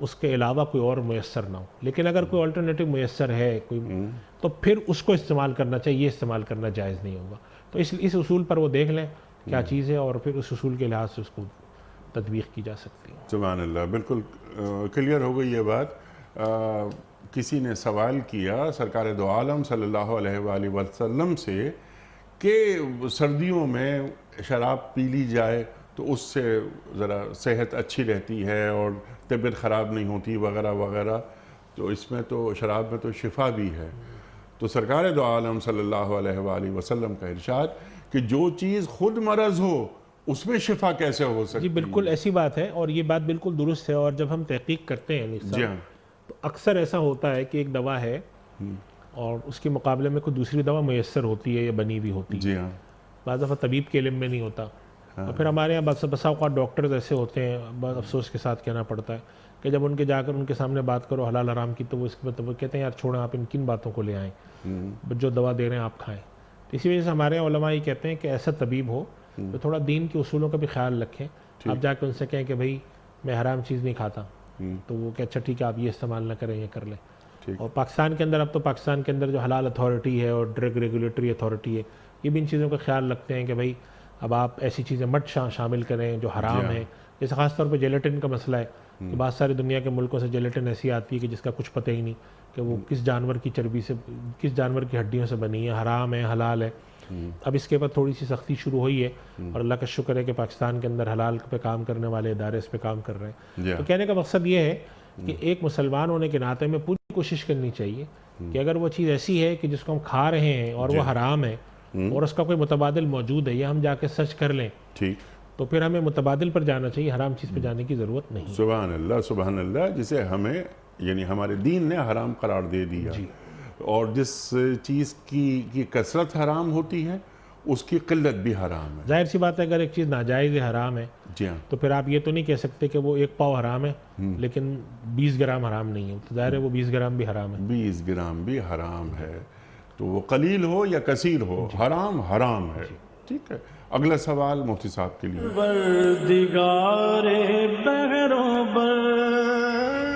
उसके अलावा कोई और मुयस्सर ना हो। लेकिन अगर कोई अल्टरनेटिव मुयस्सर है कोई, तो फिर उसको इस्तेमाल करना चाहिए, ये इस्तेमाल करना जायज़ नहीं होगा। तो इस उसूल पर वो देख लें क्या चीज़ है, और फिर उस उसूल के लिहाज से उसको तदबीक़ की जा सकती है। सुभान अल्लाह, बिल्कुल क्लियर हो गई ये बात। किसी ने सवाल किया सरकार दो आलम सल्लल्लाहु अलैहि वसल्लम से कि सर्दियों में शराब पी ली जाए तो उससे ज़रा सेहत अच्छी रहती है और तबीयत ख़राब नहीं होती वगैरह वगैरह, तो इसमें तो शराब में तो शिफा भी है। तो सरकार दो आलम सल्लल्लाहु अलैहि वसल्लम का इरशाद कि जो चीज़ खुद मरज़ हो उसमें शिफा कैसे हो सकती है? जी बिल्कुल ऐसी बात है, और ये बात बिल्कुल दुरुस्त है। और जब हम तहकीक करते हैं जी हाँ, तो अक्सर ऐसा होता है कि एक दवा है और उसके मुकाबले में कोई दूसरी दवा मुयस्सर होती है या बनी हुई होती है। जी हाँ, बाज़ दफ़ा तबीब के इल्म में नहीं होता। और फिर हमारे यहाँ बसा औक़ात डॉक्टर्स ऐसे होते हैं, बहुत अफसोस के साथ कहना पड़ता है कि जब उनके जाकर उनके सामने बात करो हलाल हराम की, तो वो इसके मतलब कहते हैं यार छोड़ें, आप इन किन बातों को ले आएँ, जो दवा दे रहे हैं आप खाएँ। तो इसी वजह से हमारे यहाँ उलमा ये कहते हैं कि ऐसा तबीब हो तो थोड़ा दीन के उसूलों का भी ख्याल रखें। आप जाकर उनसे कहें कि भाई मैं हराम चीज़ नहीं खाता, तो वो कहे अच्छा ठीक है आप ये इस्तेमाल ना करें, ये कर लें। और पाकिस्तान के अंदर, अब तो पाकिस्तान के अंदर जो हलाल अथॉरिटी है और ड्रग रेगुलेटरी अथॉरिटी है, ये भी इन चीज़ों का ख्याल रखते हैं कि भाई अब आप ऐसी चीज़ें मत शामिल करें जो हराम है। जैसे ख़ासतौर पर जेलेटिन का मसला है कि बहुत सारी दुनिया के मुल्कों से जेलेटिन ऐसी आती है कि जिसका कुछ पता ही नहीं कि वो किस जानवर की चर्बी से, किस जानवर की हड्डियों से बनी है, हराम है हलाल है। अब इसके बाद थोड़ी सी सख्ती शुरू हुई है, और अल्लाह का शुक्र है कि पाकिस्तान के अंदर हलाल पे काम करने वाले इदारे इस पे काम कर रहे हैं। तो कहने का मकसद ये है कि एक मुसलमान होने के नाते में पूरी कोशिश करनी चाहिए कि अगर वो चीज़ ऐसी है कि जिसको हम खा रहे हैं और वो हराम है और उसका कोई मुतबादिल मौजूद है, या हम जाके सर्च कर लें, ठीक, तो फिर हमें मुतबादिल पर जाना चाहिए, हराम चीज़ पर जाने की ज़रूरत नहीं। सुभान अल्लाह, सुभान अल्लाह, जिसे हमें यानी हमारे दीन ने हराम करार दे दिया जी। और जिस चीज़ की कसरत हराम होती है उसकी किल्लत भी हराम है। जाहिर सी बात है, अगर एक चीज़ नाजायज़ हराम है जी हाँ, तो फिर आप ये तो नहीं कह सकते कि वो 1 पाव हराम है लेकिन 20 ग्राम हराम नहीं है। तो जाहिर है वो 20 ग्राम भी हराम है। 20 ग्राम भी हराम है, तो वो कलील हो या कसीर हो, हराम हराम है। ठीक है, अगला सवाल मुफ्ती साहब के लिए।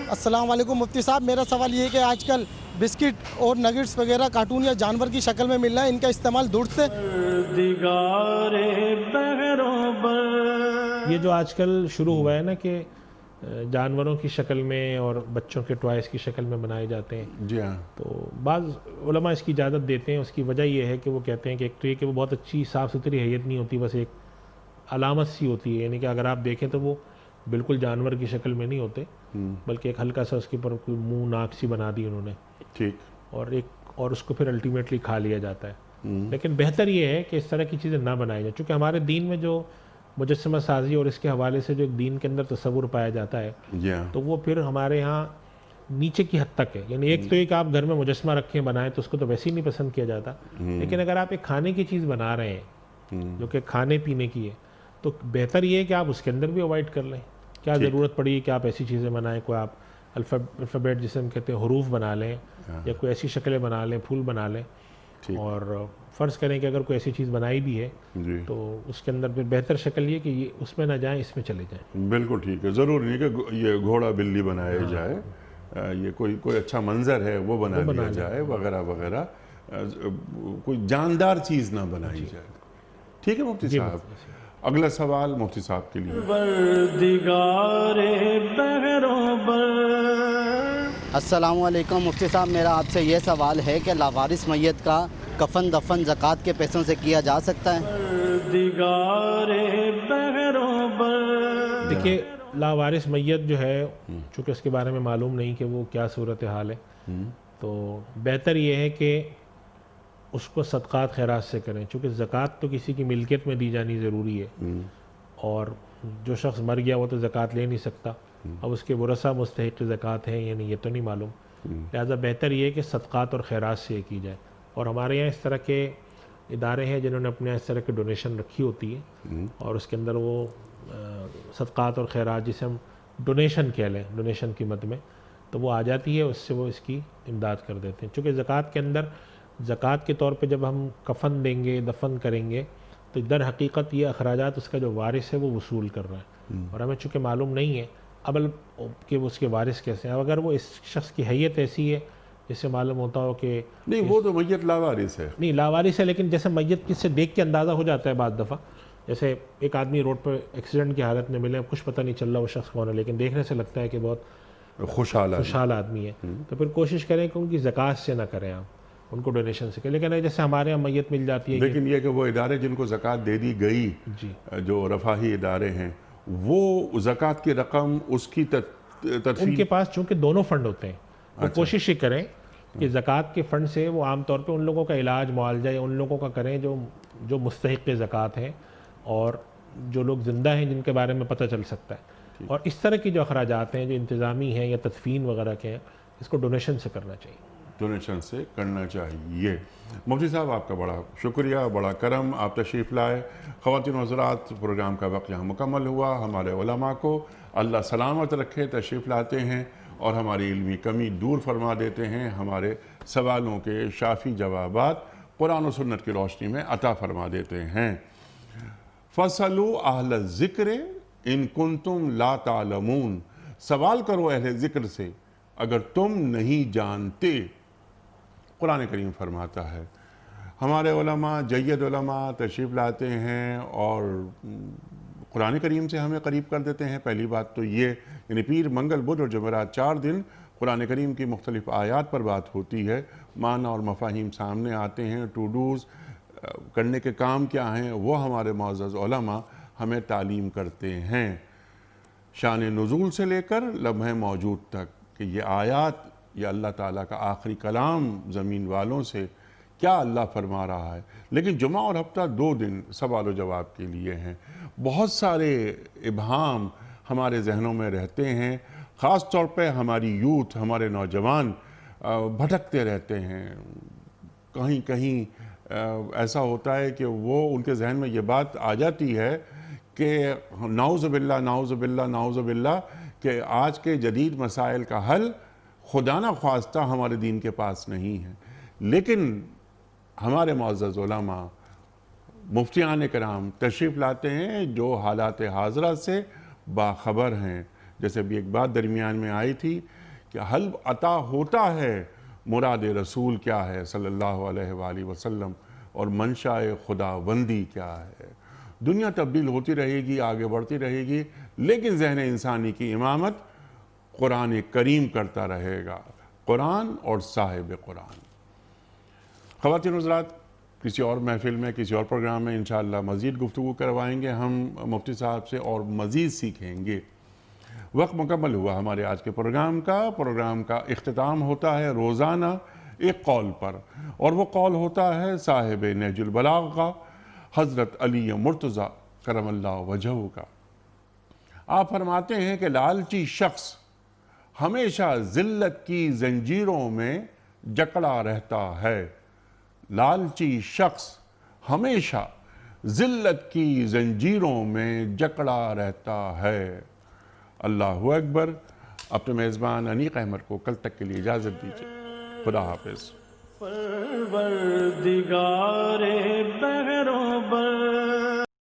अस्सलाम वालेकुम मुफ्ती साहब, मेरा सवाल ये है कि आजकल बिस्किट और नगेट्स वगैरह कार्टून या जानवर की शक्ल में मिल रहा है, इनका इस्तेमाल दूर से ये जो आजकल शुरू हुआ है ना कि जानवरों की शक्ल में और बच्चों के टॉयज़ की शक्ल में बनाए जाते हैं, जी हाँ। तो बाज़ उलमा इसकी इजाज़त देते हैं। उसकी वजह ये है कि वो कहते हैं कि एक तो ये कि वो बहुत अच्छी साफ़ सुथरी हैयत नहीं होती, बस एक अलामत सी होती है। यानी कि अगर आप देखें तो वो बिल्कुल जानवर की शक्ल में नहीं होते, बल्कि एक हल्का सा उसके ऊपर कोई मुंह नाक सी बना दी उन्होंने, ठीक। और उसको फिर अल्टीमेटली खा लिया जाता है। लेकिन बेहतर ये है कि इस तरह की चीज़ें ना बनाई जाए, चूँकि हमारे दीन में जो मुजस्समा साजी और इसके हवाले से जो एक दीन के अंदर तसव्वुर पाया जाता है, जी हाँ। तो वो फिर हमारे यहाँ नीचे की हद तक है। यानी एक तो ये कि आप घर में मुजस्समा रखें बनाएं तो उसको तो वैसे ही नहीं पसंद किया जाता, लेकिन अगर आप एक खाने की चीज़ बना रहे हैं जो कि खाने पीने की है, तो बेहतर ये है कि आप उसके अंदर भी अवॉइड कर लें। क्या ज़रूरत पड़ी कि आप ऐसी चीज़ें बनाएं, कोई आप अल्फ़ाबेट जिसे हम कहते हैं हरूफ बना लें, या कोई ऐसी शक्लें बना लें, फूल बना लें, और फ़र्ज़ करें कि अगर कोई ऐसी चीज़ बनाई भी है जी। तो उसके अंदर फिर बेहतर शक्ल ये कि ये उसमें ना जाएं, इसमें चले जाएं। बिल्कुल ठीक है। ज़रूरी नहीं कि ये घोड़ा बिल्ली बनाया जाए, ये कोई अच्छा मंजर है वो बना लिया जाए वगैरह वगैरह, कोई जानदार चीज़ ना बनाई जाए। ठीक है मुफ्ती साहब, अगला सवाल मुफ्ती साहब के लिए। अस्सलाम वालेकुम मुफ्ती साहब, मेरा आपसे ये सवाल है कि लावारिस मैयत का कफन दफन ज़कात के पैसों से किया जा सकता है? देखिए, लावारिस मैयत जो है, चूँकि उसके बारे में मालूम नहीं कि वो क्या सूरत हाल है, तो बेहतर ये है कि उसको सदक़ात खैरात से करें, चूँकि ज़कात तो किसी की मिल्कियत में दी जानी ज़रूरी है, और जो शख्स मर गया वो तो ज़कात ले नहीं सकता। अब उसके वरसा मुस्तहिक़ ज़कात है या नहीं ये तो नहीं मालूम, लिहाजा बेहतर ये है कि सदक़ात और खैरात से की जाए। और हमारे यहाँ इस तरह के इदारे हैं जिन्होंने अपने इस तरह की डोनेशन रखी होती है, और उसके अंदर वो सदक़ात और खैरात, जिसे हम डोनेशन कह लें, डोनेशन की मद में, तो वो आ जाती है, उससे वो इसकी इमदाद कर देते हैं। चूँकि ज़कात के अंदर ज़कात के तौर पे जब हम कफ़न देंगे, दफन करेंगे, तो दर हकीकत ये अखराजात उसका जो वारिस है वो वसूल कर रहा है, और हमें चूँकि मालूम नहीं है अबल कि उसके वारिस कैसे हैं। अब अगर वो इस शख्स की हैयत ऐसी है जिससे मालूम होता हो कि नहीं, वो तो मैयत लावारिस है। नहीं, लावारिस है, लेकिन जैसे मैयत किससे देख के अंदाज़ा हो जाता है बाद दफ़ा। जैसे एक आदमी रोड पर एक्सीडेंट की हालत में मिले, कुछ पता नहीं चल रहा वो शख्स कौन है, लेकिन देखने से लगता है कि बहुत खुशहाल आदमी है, तो फिर कोशिश करें कि उनकी ज़कात से ना करें आप, उनको डोनेशन से करें। लेकिन जैसे हमारे यहाँ मैयत मिल जाती है, लेकिन ये कि वो इदारे जिनको ज़कात दे दी गई, जो रफ़ाही इदारे हैं, वो ज़कात की रकम उसकी उनके पास चूँकि दोनों फ़ंड होते हैं, वो कोशिश ही करें कि ज़कात के फ़ंड से वो आम तौर पे उन लोगों का इलाज मुआवजा या उन लोगों का करें जो मुस्तहिक़ ज़कात हैं और जो लोग ज़िंदा हैं जिनके बारे में पता चल सकता है। और इस तरह की जो अखराजात हैं जो इंतज़ामी हैं या तदफ़ीन वगैरह के हैं, इसको डोनेशन से करना चाहिए। डोनेशन से करना चाहिए। मुफ्ती साहब, आपका बड़ा शुक्रिया, बड़ा करम, आप तशरीफ़ लाए। ख़वातीन व हज़रात, प्रोग्राम का वक्त यहाँ मुकम्मल हुआ। हमारे उलमा को अल्लाह सलामत रखे, तशरीफ़ लाते हैं और हमारी इल्मी कमी दूर फरमा देते हैं, हमारे सवालों के शाफ़ी जवाबात कुरान और सुन्नत की रोशनी में अता फरमा देते हैं। फ़सलू अहल ज़िक्र इन कुंतुम ला तालमून, सवाल करो अहले ज़िक्र से अगर तुम नहीं जानते, कुरान करीम फरमाता है। हमारे उलमा, जय्यद उलमा तशरीफ़ लाते हैं और कुरान करीम से हमें करीब कर देते हैं। पहली बात तो ये, यानी पीर, मंगल, बुध और जुमेरात 4 दिन कुरान करीम की मुख्तलिफ़ आयात पर बात होती है, माना और मफ़ाहीम सामने आते हैं, टू डूज़ करने के काम क्या हैं वो हमारे मुअज़्ज़ज़ उलमा हमें तालीम करते हैं, शान नुज़ूल से लेकर लम्हे मौजूद तक, कि ये आयात, ये अल्लाह ताला का आखिरी कलाम ज़मीन वालों से क्या अल्लाह फरमा रहा है। लेकिन जुमा और हफ्ता 2 दिन सवाल जवाब के लिए हैं। बहुत सारे इबहाम हमारे जहनों में रहते हैं, ख़ास तौर पे हमारी यूथ, हमारे नौजवान भटकते रहते हैं। कहीं कहीं ऐसा होता है कि वो उनके जहन में ये बात आ जाती है कि नाउज़ुबिल्लाह नाउज़ुबिल्लाह नाउज़ुबिल्लाह कि आज के जदीद मसाइल का हल खुदा न ख्वास्ता हमारे दीन के पास नहीं है। लेकिन हमारे मुअज़्ज़ज़ उलमा, मुफ्तियान कराम तशरीफ़ लाते हैं जो हालात हाज़रा से बाखबर हैं। जैसे अभी एक बात दरमियान में आई थी कि हल अता होता है, मुराद रसूल क्या है सल्लल्लाहु अलैहि वसल्लम, और मंशाए खुदाबंदी क्या है। दुनिया तब्दील होती रहेगी, आगे बढ़ती रहेगी, लेकिन जहन इंसानी की इमामत कुरान करीम करता रहेगा, कुरान और साहिब कुरान। ख़वातीन हज़रात, किसी और महफ़िल में, किसी और प्रोग्राम में इंशाअल्लाह मज़ीद गुफ्तगू करवाएंगे हम मुफ्ती साहब से और मज़ीद सीखेंगे। वक्त मुकम्मल हुआ हमारे आज के प्रोग्राम का इख्तिताम होता है रोज़ाना एक कौल पर, और वो कौल होता है साहिब नहजुल बलाग़ का, हज़रत अली मुर्तज़ा करमल्लाहु वजहू का। आप फरमाते हैं कि लालची शख्स हमेशा ज़िल्लत की जंजीरों में जकड़ा रहता है। लालची शख्स हमेशा ज़िल्लत की जंजीरों में जकड़ा रहता है। अल्लाहु अकबर। अपने मेज़बान अनीक अहमद को कल तक के लिए इजाज़त दीजिए। खुदा हाफिज़। परवरदिगारे बहरों